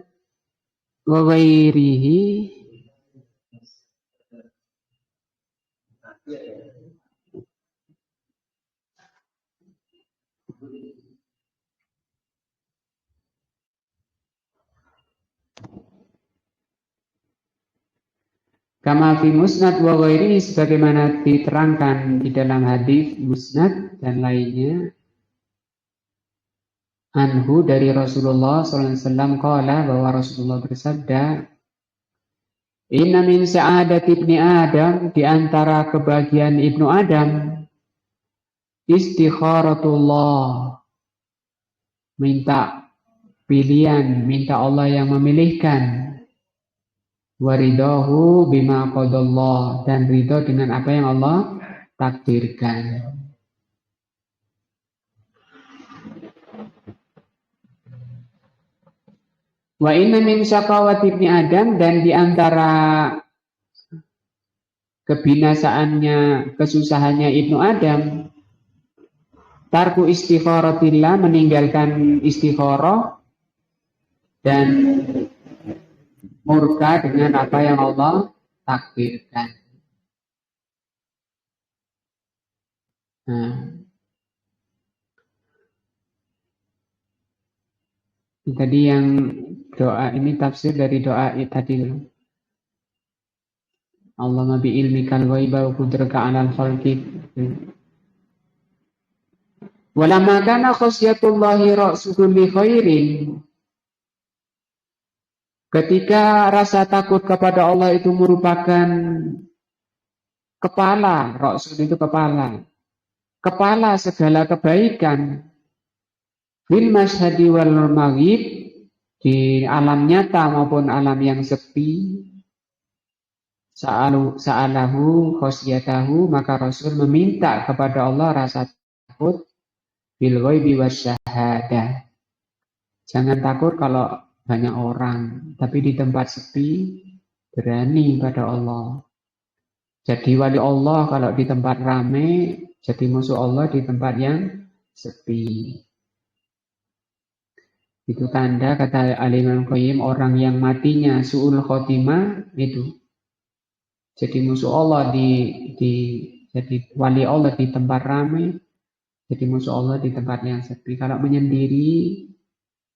wa ghairihi Kama fi musnad wa ghairihi, sebagaimana diterangkan di dalam hadis musnad dan lainnya, anhu dari Rasulullah SAW qala, bahwa Rasulullah bersabda, inna min sa'adati ibni Adam, di antara kebahagiaan ibnu Adam, istikharatullah, minta pilihan, minta Allah yang memilihkan, waridahu bima qadallah, dan ridho dengan apa yang Allah takdirkan. Wa inna min syaqawati ibni Adam, dan di antara kebinasaannya, kesusahannya ibnu Adam, tarku istikharatillah, meninggalkan istikharah dan murka dengan apa yang Allah takdirkan. Nah, tadi yang doa ini tafsir dari doa tadi. Allahumma bi ilmikal ghaiba wa qudraka 'alal khalqi. Walamma kana khasyatullahi ra'su kulli khairin. Ketika rasa takut kepada Allah itu merupakan kepala, ra'sul itu kepala segala kebaikan. Fil masyhadi wal maghrib, di alam nyata maupun alam yang sepi, sa'alahu khosyatahu, maka Rasul meminta kepada Allah rasa takut bil ghaibi wasyahadah. Jangan takut kalau banyak orang, tapi di tempat sepi berani pada Allah. Jadi wali Allah kalau di tempat ramai, jadi musuh Allah di tempat yang sepi. Itu tanda, kata Al-Imam Qayyim, orang yang matinya su'ul khotimah itu. Jadi musuh Allah jadi wali Allah di tempat ramai, jadi musuh Allah di tempat yang sepi. Kalau menyendiri,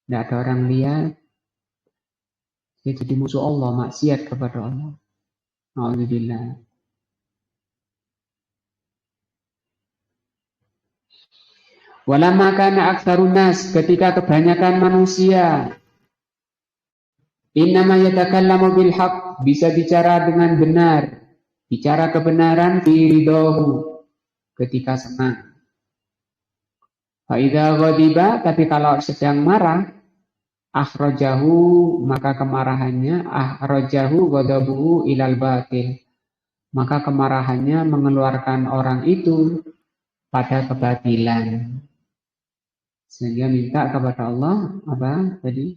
tidak ada orang lihat, dia jadi musuh Allah, maksiat kepada Allah. Alhamdulillah. Walamma kana aktsarun nas, ketika kebanyakan manusia innama yatakallamu bil haqq, bisa bicara dengan benar, bicara kebenaran fi ridahu, ketika senang. Fa idza ghadiba, tapi kalau sedang marah, akhrajahu, maka kemarahannya, akhrajahu ghadabuhu ilal batil, maka kemarahannya mengeluarkan orang itu pada kebatilan. Sehingga minta kepada Allah apa tadi?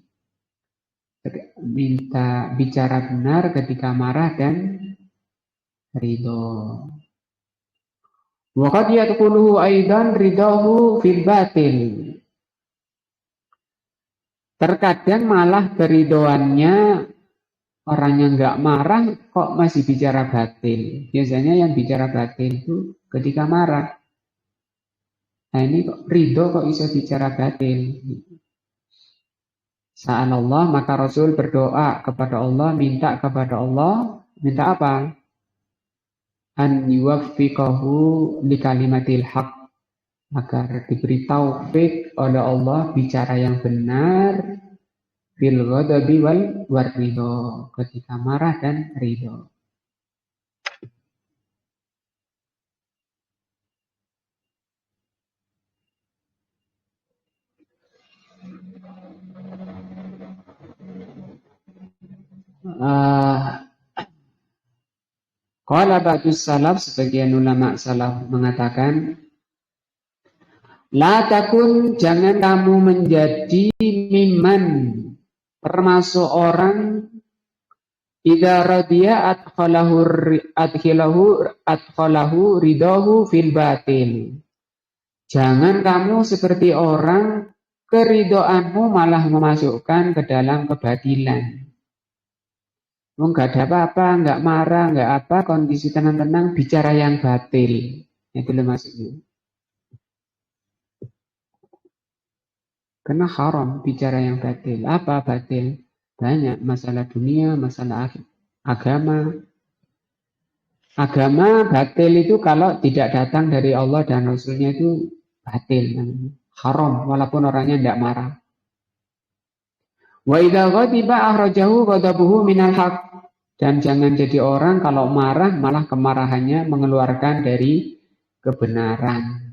Minta bicara benar ketika marah dan ridho. Wa qad yadkhuluhu aidan ridahu fil batil. Terkadang malah keridoannya orang yang nggak marah kok masih bicara batil. Biasanya yang bicara batil itu ketika marah. Nah ini kok ridho kok bisa bicara batil. Sa'alallah, maka Rasul berdoa kepada Allah, minta kepada Allah, minta apa? An yuwaffiqahu li kalimatil haq, agar diberi taufik oleh Allah bicara yang benar bil ghadabi wal ridho, ketika marah dan ridho. Qala ba'dus salaf, sebagian ulama salaf mengatakan, la takun, jangan kamu menjadi mimman, termasuk orang idza radiya adkhalahu ridahu fil batil. Jangan kamu seperti orang keridoanmu malah memasukkan ke dalam kebatilan. Enggak ada apa-apa, enggak marah, enggak apa, kondisi tenang-tenang, bicara yang batil. Itu maksudnya. Karena haram bicara yang batil. Apa batil? Banyak, masalah dunia, masalah agama. Agama batil itu kalau tidak datang dari Allah dan Rasulnya itu batil. Haram, walaupun orangnya tidak marah. Wa idza ghadiba akhrajahu ghadabuhu minal haq. Dan jangan jadi orang kalau marah malah kemarahannya mengeluarkan dari kebenaran.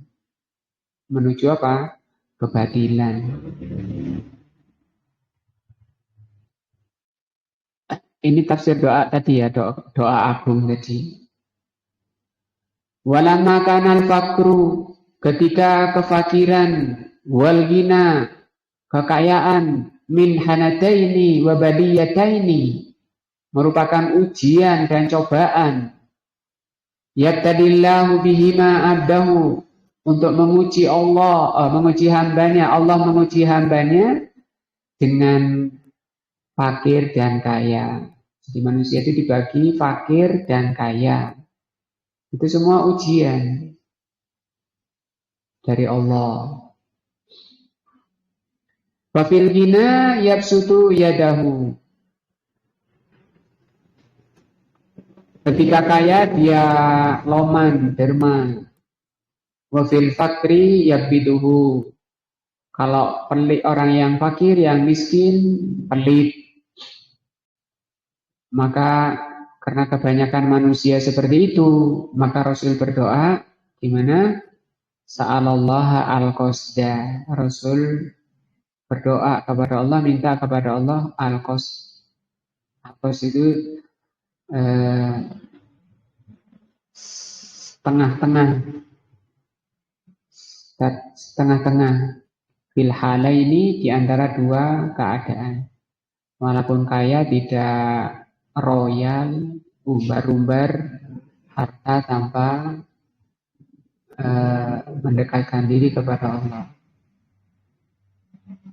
Menuju apa? Kebatilan. Ini tafsir doa tadi ya, doa agung tadi. Walamma kanal fakru, ketika kefakiran, wal ghina, kekayaan, min hanataini wa baliyataini, merupakan ujian dan cobaan. Yabtadillahu bihima abdahu, untuk menguji Allah, menguji hambanya. Allah menguji hambanya dengan fakir dan kaya. Jadi manusia itu dibagi fakir dan kaya. Itu semua ujian dari Allah. Wa fil ghina yabsutu yadahu. Ketika kaya dia loman, derma. Wa fil fakri yabiduhu. Kalau pelit, orang yang fakir, yang miskin, pelit. Maka karena kebanyakan manusia seperti itu, maka Rasul berdoa gimana? Sa'alallaha al-qasda. Rasul berdoa kepada Allah, minta kepada Allah al-qas. Al-qas itu setengah-tengah fil halaini, di antara dua keadaan. Walaupun kaya tidak royal, umbar-umbar harta tanpa mendekatkan diri kepada Allah.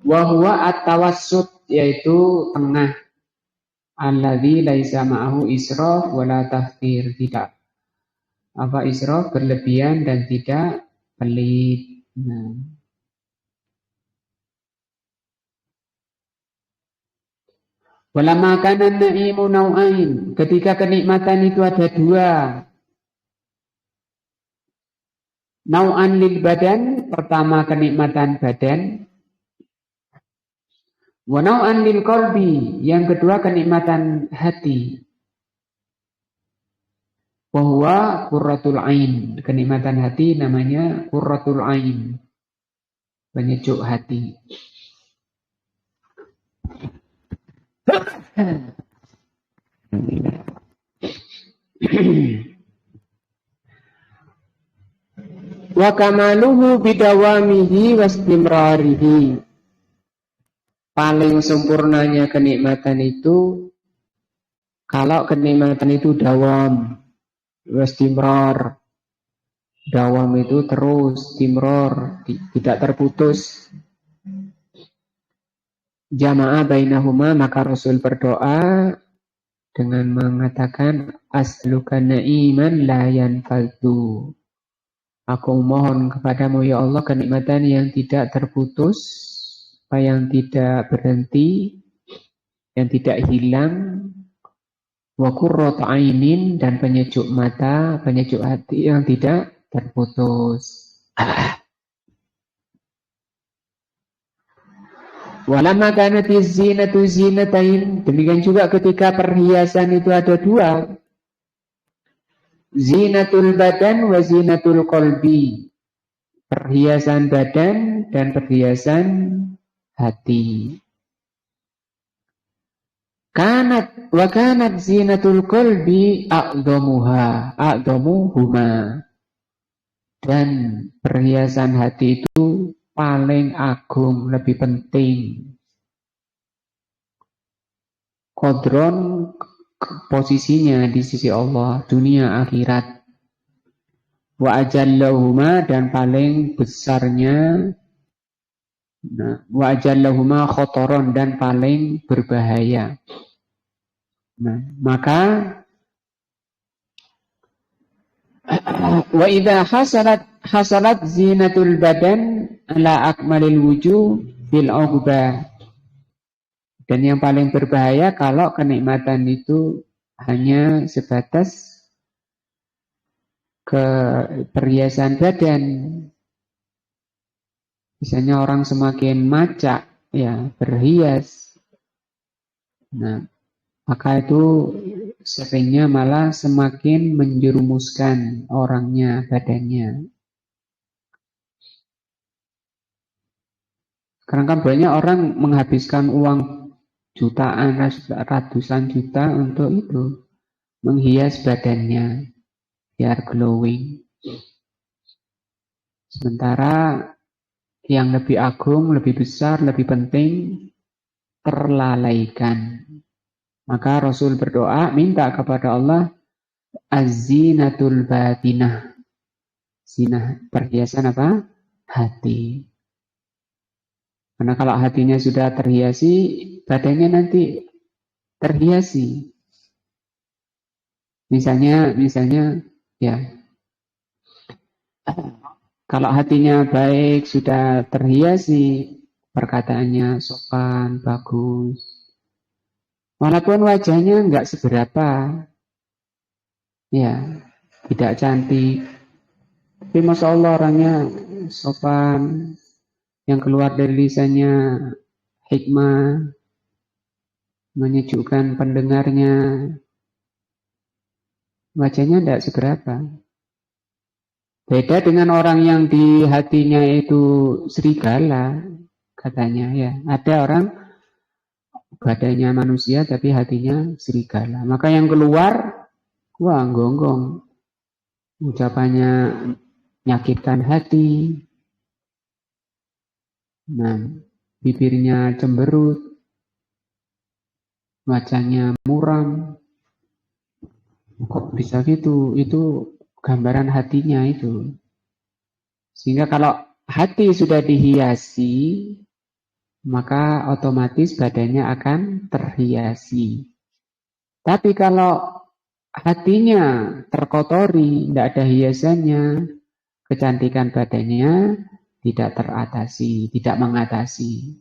Wa huwa at-tawassut, yaitu tengah. Alladzi laisa ma'ahu israf wala tahqir, tidak apa israf, berlebihan dan tidak pelit. Nah. Walamma kana an-na'imu nau'ain, ketika kenikmatan itu ada dua. Nau'an lil badan, pertama kenikmatan badan. Wa nau'an lil qalbi, yang kedua kenikmatan hati. Wa huwa qurratul ain, kenikmatan hati namanya qurratul ain, penyejuk hati. Wa kamaluhu bidawamihi wastimrarihi, paling sempurnanya kenikmatan itu kalau kenikmatan itu dawam, wastimrar. Dawam itu terus, timror, tidak terputus. Jama'a bainahuma, maka Rasul berdoa dengan mengatakan asluka na'iman la yanfadhu. Aku mohon kepadamu ya Allah kenikmatan yang tidak terputus, yang tidak berhenti, yang tidak hilang. Wa qurratu ainin, dan penyejuk mata, penyejuk hati yang tidak terputus. Walamma kanatiz zinatu zinatain, demikian juga ketika perhiasan itu ada dua. Zinatul badan wa zinatul qalbi, perhiasan badan dan perhiasan hati. Kanat wa kanat zinatul qalbi a'dhamuhuma, dan perhiasan hati itu paling agung, lebih penting. Qadron, posisinya di sisi Allah, dunia akhirat. Wa ajallahuma, dan paling besarnya, wa ajallahuma khotoron, dan paling berbahaya. Maka wa idza hasalat zinatul badan ala akmalil wujuh bil uqba, dan yang paling berbahaya kalau kenikmatan itu hanya sebatas ke perhiasan badan. Misalnya orang semakin macak, ya berhias, maka itu seringnya malah semakin menjerumuskan orangnya, badannya. Sekarang kan banyak orang menghabiskan uang jutaan, ratusan juta untuk itu, menghias badannya biar glowing. Sementara yang lebih agung, lebih besar, lebih penting terlalaikan. Maka Rasul berdoa, minta kepada Allah az-zinatul batinah, zinah, perhiasan apa? Hati. Karena kalau hatinya sudah terhiasi, badannya nanti terhiasi. Misalnya ya, kalau hatinya baik, sudah terhiasi, perkataannya sopan, bagus, walaupun wajahnya enggak seberapa, ya, tidak cantik, tapi Masya Allah orangnya sopan, yang keluar dari lisannya hikmah, menyejukkan pendengarnya, wajahnya tidak seberapa. Beda dengan orang yang di hatinya itu serigala, katanya ya. Ada orang badannya manusia tapi hatinya serigala. Maka yang keluar, wah gonggong, ucapannya menyakitkan hati. Bibirnya cemberut, wajahnya muram. Kok bisa gitu? Itu gambaran hatinya itu. Sehingga kalau hati sudah dihiasi, maka otomatis badannya akan terhiasi. Tapi kalau hatinya terkotori, tidak ada hiasannya, kecantikan badannya tidak teratasi, tidak mengatasi.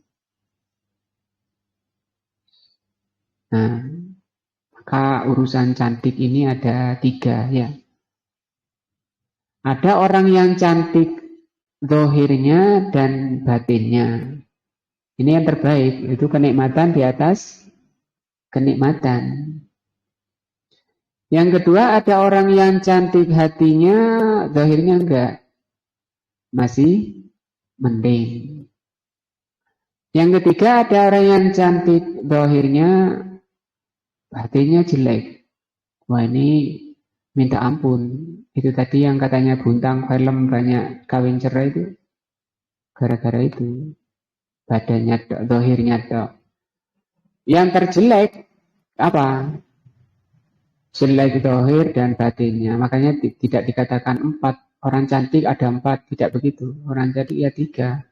Maka urusan cantik ini ada 3 ya. Ada orang yang cantik zahirnya dan batinnya. Ini yang terbaik, itu kenikmatan di atas kenikmatan. Yang kedua, ada orang yang cantik hatinya, zahirnya enggak, masih mending. Yang ketiga, ada orang yang cantik zahirnya, hatinya jelek. Wah, ini minta ampun. Itu tadi yang katanya Buntang film banyak kawin cerai itu gara-gara itu. Badannya tok, zahirnya tok. Yang terjelek apa? Jelek zahir dan batinnya. Makanya tidak dikatakan 4. Orang cantik ada 4, tidak begitu. Orang cantik ya 3.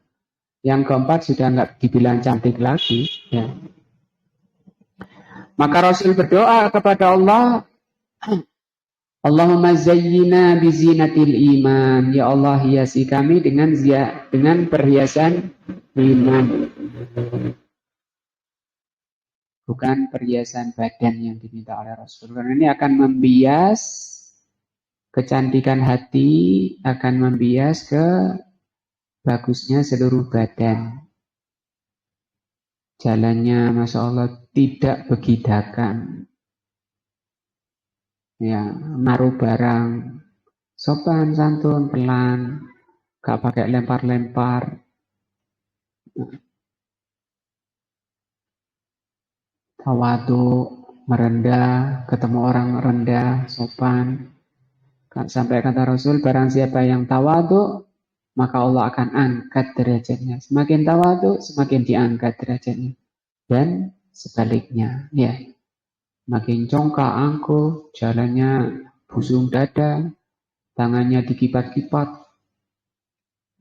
Yang keempat sudah nggak dibilang cantik lagi. Ya. Maka Rasul berdoa kepada Allah, Allahumma zayyina bizinatil iman. Ya Allah, hiasi kami dengan perhiasan iman. Bukan perhiasan badan yang diminta oleh Rasul. Karena ini akan membias kecantikan hati, akan membias ke bagusnya seluruh badan. Jalannya Masya Allah tidak begidakan. Ya, naruh barang sopan, santun, pelan, gak pakai lempar-lempar. Tawadu, merendah, ketemu orang rendah, sopan. Sampai kata Rasul, barang siapa yang tawadu, maka Allah akan angkat derajatnya. Semakin tawadu, semakin diangkat derajatnya. Dan sebaliknya, ya. Makin congkak angkuh, jalannya busung dada, tangannya dikipat-kipat,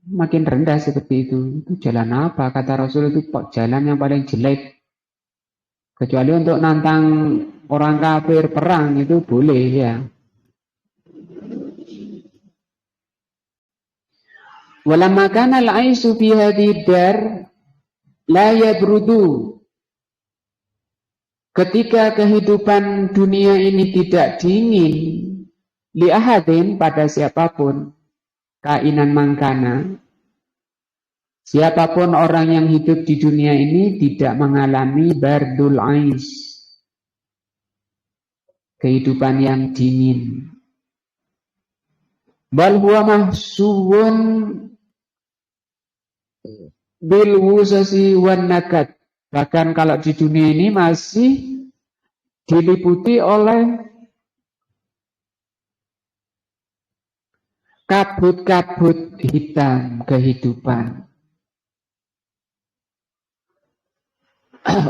makin rendah seperti itu. Itu jalan apa? Kata Rasul, itu jalan yang paling jelek. Kecuali untuk nantang orang kafir perang itu boleh ya. Walamma kana al-aisyu fi hadhihi dar la yabrudu. Ketika kehidupan dunia ini tidak dingin li ahadin pada siapapun, kainan mangkana, siapapun orang yang hidup di dunia ini tidak mengalami bardul ais, kehidupan yang dingin. Bal huwa mahsuwun bil wusasi wan nakat. Bahkan kalau di dunia ini masih diliputi oleh kabut-kabut hitam kehidupan.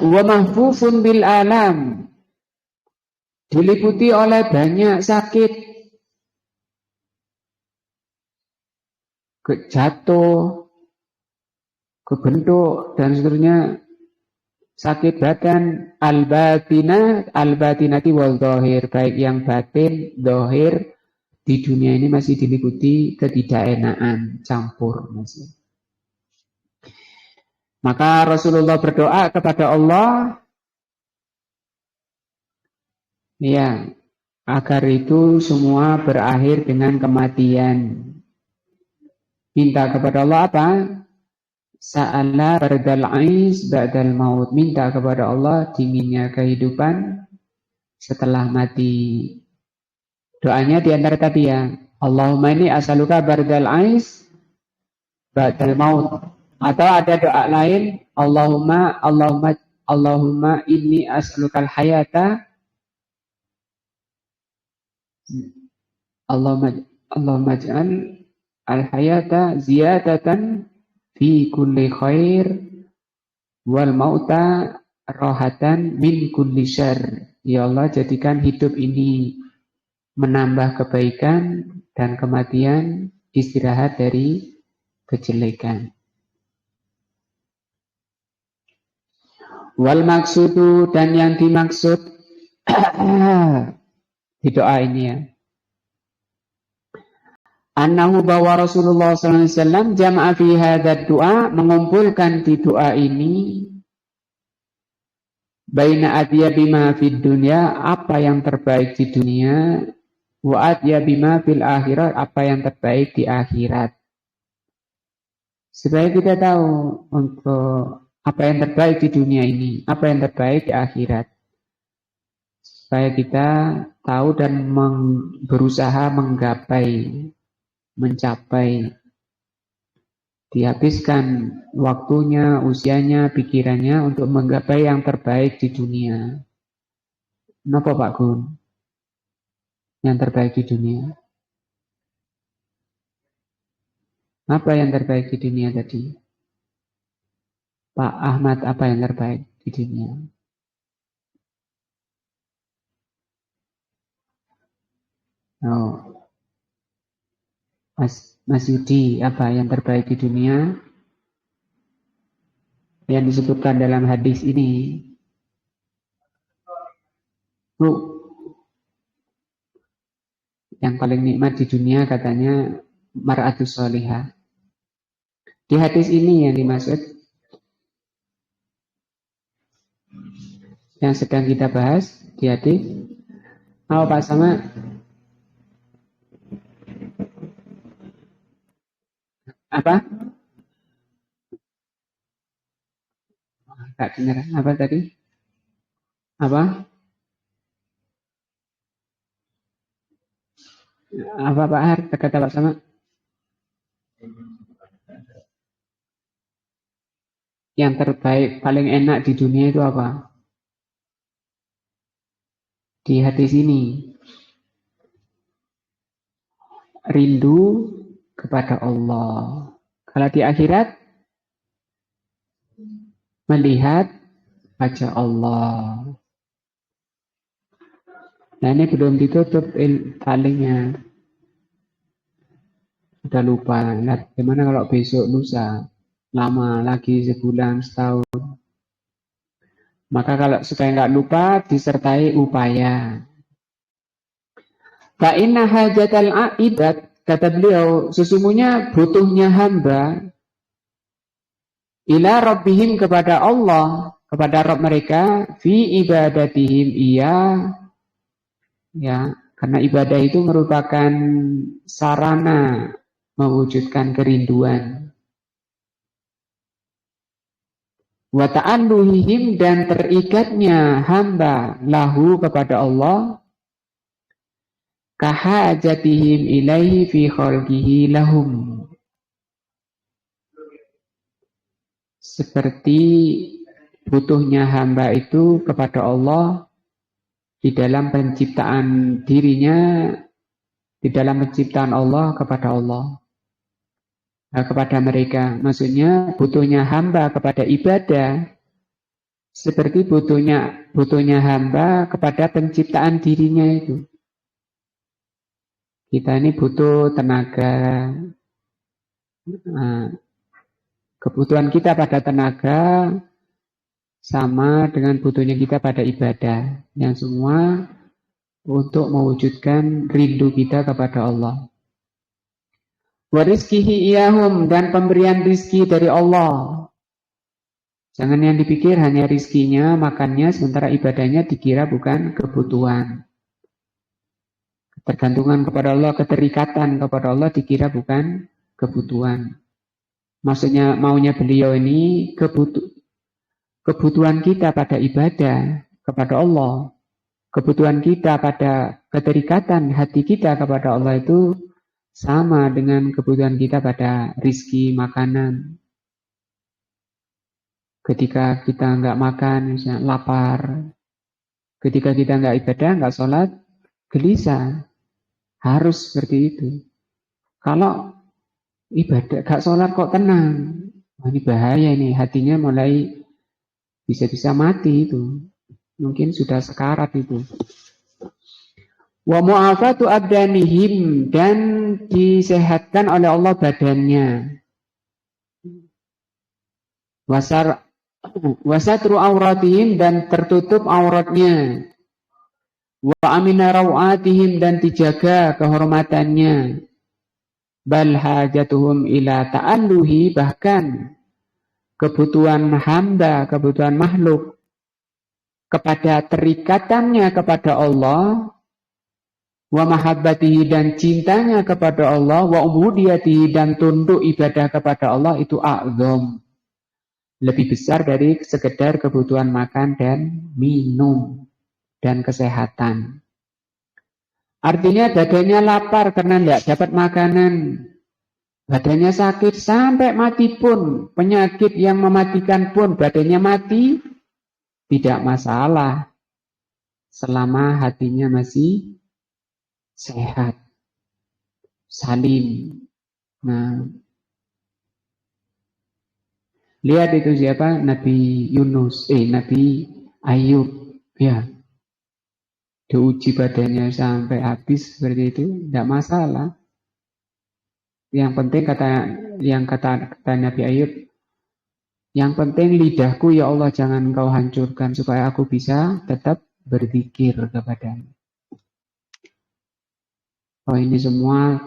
Wa mahfufun bil alam. Diliputi oleh banyak sakit, jatuh, kebentuk dan seterusnya, sakit badan, al-batinati wal zahir, baik yang batin, zahir, di dunia ini masih diliputi ketidakenaan, campur masih. Maka Rasulullah berdoa kepada Allah, ya, agar itu semua berakhir dengan kematian. Minta kepada Allah apa? Sa'ala bardal ais ba'dal maut. Minta kepada Allah dinginnya kehidupan setelah mati. Doanya di antara tadi ya, Allahumma ini as'aluka bardal ais ba'dal maut. Atau ada doa lain, Allahumma inni as'alukal hayata, Allahumma ja'al al-hayata ziyadatan fi kulli khair wal mauta rohatan min kulli syarr. Ya Allah, jadikan hidup ini menambah kebaikan dan kematian istirahat dari kejelekan. Wal maksudu, dan yang dimaksud di doa ini ya, annahu bahwa Rasulullah SAW jama'a fi hadzal doa, mengumpulkan di doa ini baina atyabi ma fid dunya, apa yang terbaik di dunia, wa atyabi ma fil akhirat, apa yang terbaik di akhirat. Supaya kita tahu untuk apa yang terbaik di dunia ini, apa yang terbaik di akhirat. Supaya kita tahu dan berusaha menggapai, mencapai, dihabiskan waktunya, usianya, pikirannya untuk menggapai yang terbaik di dunia. Kenapa Pak Gun? Yang terbaik di dunia. Apa yang terbaik di dunia tadi? Pak Ahmad, apa yang terbaik di dunia? Oh, Mas Yudi, apa yang terbaik di dunia? Yang disebutkan dalam hadis ini. Yang paling nikmat di dunia katanya mar'atus sholihah. Di hadis ini yang dimaksud yang sedang kita bahas di hadis. Oh, Pak Sama. Apa? Gak dengar. Apa tadi? Apa? Apa Pak Har? Kata Pak Sama? Yang terbaik, paling enak di dunia itu apa? Di hadis ini. Rindu kepada Allah. Kalau di akhirat, melihat wajah Allah. Nah ini belum ditutup talinya. Sudah lupa. Nah, gimana kalau besok lusa? Lama lagi, sebulan, setahun. Maka kalau supaya nggak lupa, disertai upaya. Fa inna hajatal aibat, kata beliau, sesungguhnya butuhnya hamba ila rabbihim kepada Allah, kepada Rabb mereka, fi ibadatihim ya, karena ibadah itu merupakan sarana mewujudkan kerinduan. Wa ta'alluhihim dan terikatnya hamba lahu kepada Allah kahajatihim ilaihi fi khalqihi lahum. Seperti butuhnya hamba itu kepada Allah di dalam penciptaan dirinya, di dalam penciptaan Allah kepada Allah. Kepada mereka, maksudnya butuhnya hamba kepada ibadah seperti butuhnya hamba kepada penciptaan dirinya itu. Kita ini butuh tenaga, kebutuhan kita pada tenaga sama dengan butuhnya kita pada ibadah, yang semua untuk mewujudkan rindu kita kepada Allah. Wa rizkihi iyahum dan pemberian rizki dari Allah. Jangan yang dipikir hanya rizkinya, makannya, sementara ibadahnya dikira bukan kebutuhan. Ketergantungan kepada Allah, keterikatan kepada Allah dikira bukan kebutuhan. Maksudnya maunya beliau ini kebutuhan kita pada ibadah kepada Allah, kebutuhan kita pada keterikatan hati kita kepada Allah itu sama dengan kebutuhan kita pada rizki makanan. Ketika kita nggak makan, misalnya lapar. Ketika kita nggak ibadah, nggak sholat, gelisah. Harus seperti itu. Kalau ibadah, nggak sholat kok tenang. Ini bahaya ini, hatinya mulai bisa-bisa mati itu. Mungkin sudah sekarat itu. Wa mu'afatu abdanihim dan disehatkan oleh Allah badannya. Wasatru auratihim dan tertutup auratnya. Wa amina rawatihim dan dijaga kehormatannya. Bal hajatuhum ila ta'alluhi bahkan kebutuhan hamba, kebutuhan makhluk kepada terikatannya kepada Allah wa mahabbatihi dan cintanya kepada Allah, wa ubudiyatihi dan tunduk ibadah kepada Allah itu a'zam, lebih besar dari sekedar kebutuhan makan dan minum dan kesehatan. Artinya badannya lapar karena tidak dapat makanan, badannya sakit sampai mati pun, penyakit yang mematikan pun badannya mati, tidak masalah selama hatinya masih sehat, salim. Nah, lihat itu siapa? Nabi Yunus, Nabi Ayub, ya. Diuji badannya sampai habis seperti itu, tidak masalah. Yang penting kata Nabi Ayub, yang penting lidahku ya Allah jangan Engkau hancurkan supaya aku bisa tetap berzikir kepadamu. Oh, ini semua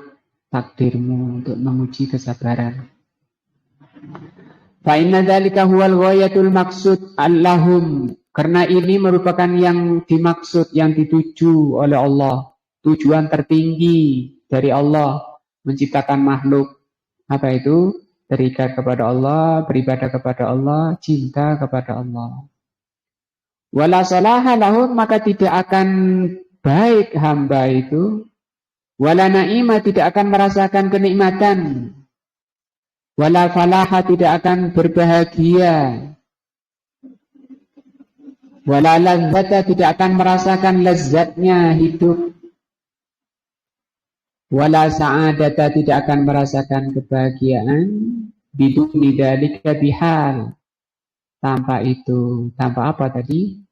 takdirmu untuk menguji kesabaran. Fa inna dzalika huwal ghayatul maksud allahum, karena ini merupakan yang dimaksud, yang dituju oleh Allah, tujuan tertinggi dari Allah menciptakan makhluk. Apa itu? Terikat kepada Allah, beribadah kepada Allah, cinta kepada Allah. Wala salaha lahum, maka tidak akan baik hamba itu, wala na'ima, tidak akan merasakan kenikmatan, wala falaha, tidak akan berbahagia, wala ladzata, tidak akan merasakan lezatnya hidup, wala sa'adata, tidak akan merasakan kebahagiaan, biduni dzalika bihal, tanpa itu. Tanpa apa tadi?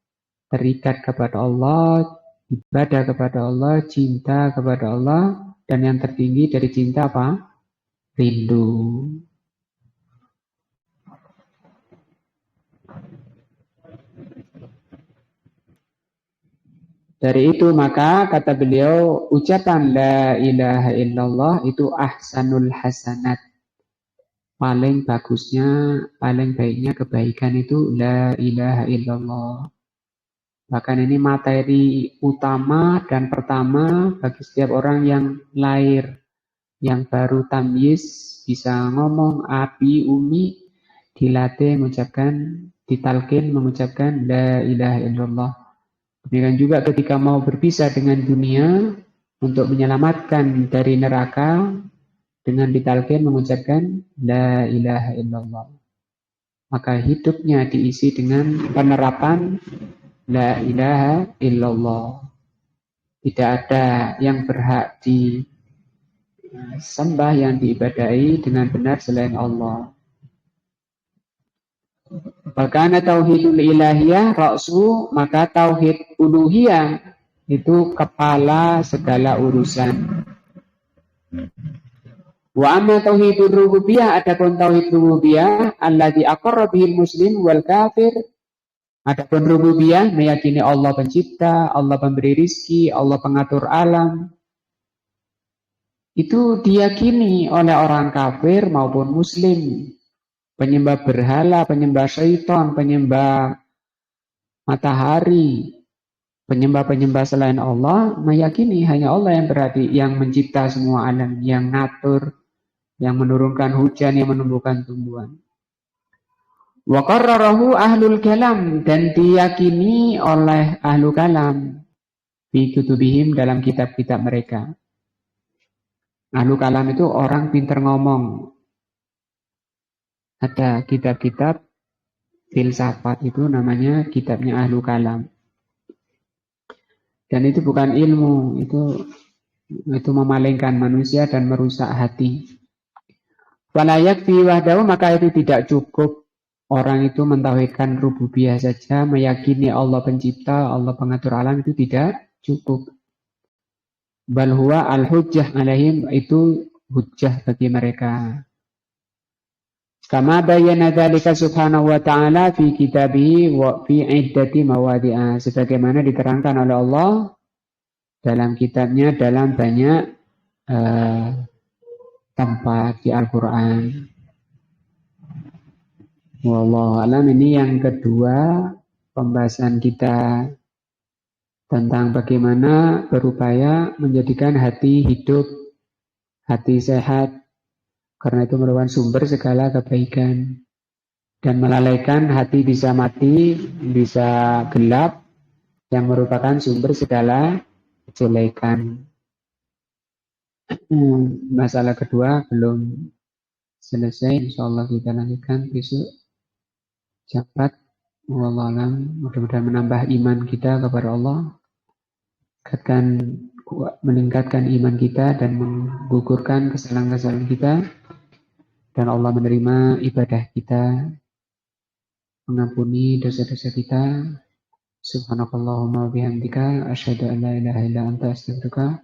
Terikat kepada Allah, ibadah kepada Allah, cinta kepada Allah, dan yang tertinggi dari cinta apa? Rindu. Dari itu maka kata beliau, ucapan la ilaha illallah itu ahsanul hasanat. Paling bagusnya, paling baiknya kebaikan itu la ilaha illallah. Bahkan ini materi utama dan pertama bagi setiap orang yang lahir, yang baru tamyiz, bisa ngomong, abi, umi, dilatih mengucapkan, ditalkin mengucapkan la ilaha illallah. Demikian juga ketika mau berpisah dengan dunia untuk menyelamatkan dari neraka, dengan ditalkin mengucapkan la ilaha illallah. Maka hidupnya diisi dengan penerapan la ilaha illallah. Tidak ada yang berhak disembah, yang diibadahi dengan benar selain Allah. Bahkan tauhidul ilahiyah ra'su, maka tauhid uluhiyah itu kepala segala urusan. Wa amma tauhidur rububiyah, adapun tauhid rububiyah alladzi aqarra bihil muslim wal kafir, adapun rububiyah meyakini Allah pencipta, Allah pemberi rizki, Allah pengatur alam, itu diyakini oleh orang kafir maupun muslim. Penyembah berhala, penyembah syaitan, penyembah matahari, penyembah-penyembah selain Allah meyakini hanya Allah yang berarti, yang mencipta semua alam, yang ngatur, yang menurunkan hujan, yang menumbuhkan tumbuhan. Wa qarrarahu ahlul kalam, dan diyakini oleh ahlu kalam fi kutubihim, dalam kitab-kitab mereka. Ahlu kalam itu orang pintar ngomong. Ada kitab-kitab filsafat itu namanya kitabnya ahlu kalam. Dan itu bukan ilmu, itu memalingkan manusia dan merusak hati. Wala yakfi wahdahu, maka itu tidak cukup orang itu mentauhidkan rububiyah saja, meyakini Allah pencipta, Allah pengatur alam, itu tidak cukup. Bal huwa al-hujjah alaihim, itu hujjah bagi mereka. Kama bayyana dzalika subhanahu wa ta'ala fi kitabihi wa fi iddati mawadi'a, sebagaimana diterangkan oleh Allah dalam kitabnya dalam banyak tempat di Al-Qur'an. Wallahu alam. Ini yang kedua pembahasan kita tentang bagaimana berupaya menjadikan hati hidup, hati sehat, karena itu merupakan sumber segala kebaikan. Dan melalaikan hati bisa mati, bisa gelap, yang merupakan sumber segala kejelekan. Masalah kedua belum selesai, insya Allah kita lanjutkan besok jam 4. Wallahualam, mudah-mudahan menambah iman kita kepada Allah, meningkatkan iman kita dan menggugurkan kesalahan-kesalahan kita, dan Allah menerima ibadah kita, mengampuni dosa-dosa kita. Subhanakallahumma bihamdika asyhadu an la ilaha illa anta astaghfiruka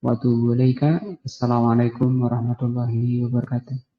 wa atubu ilaika. Assalamualaikum warahmatullahi wabarakatuh.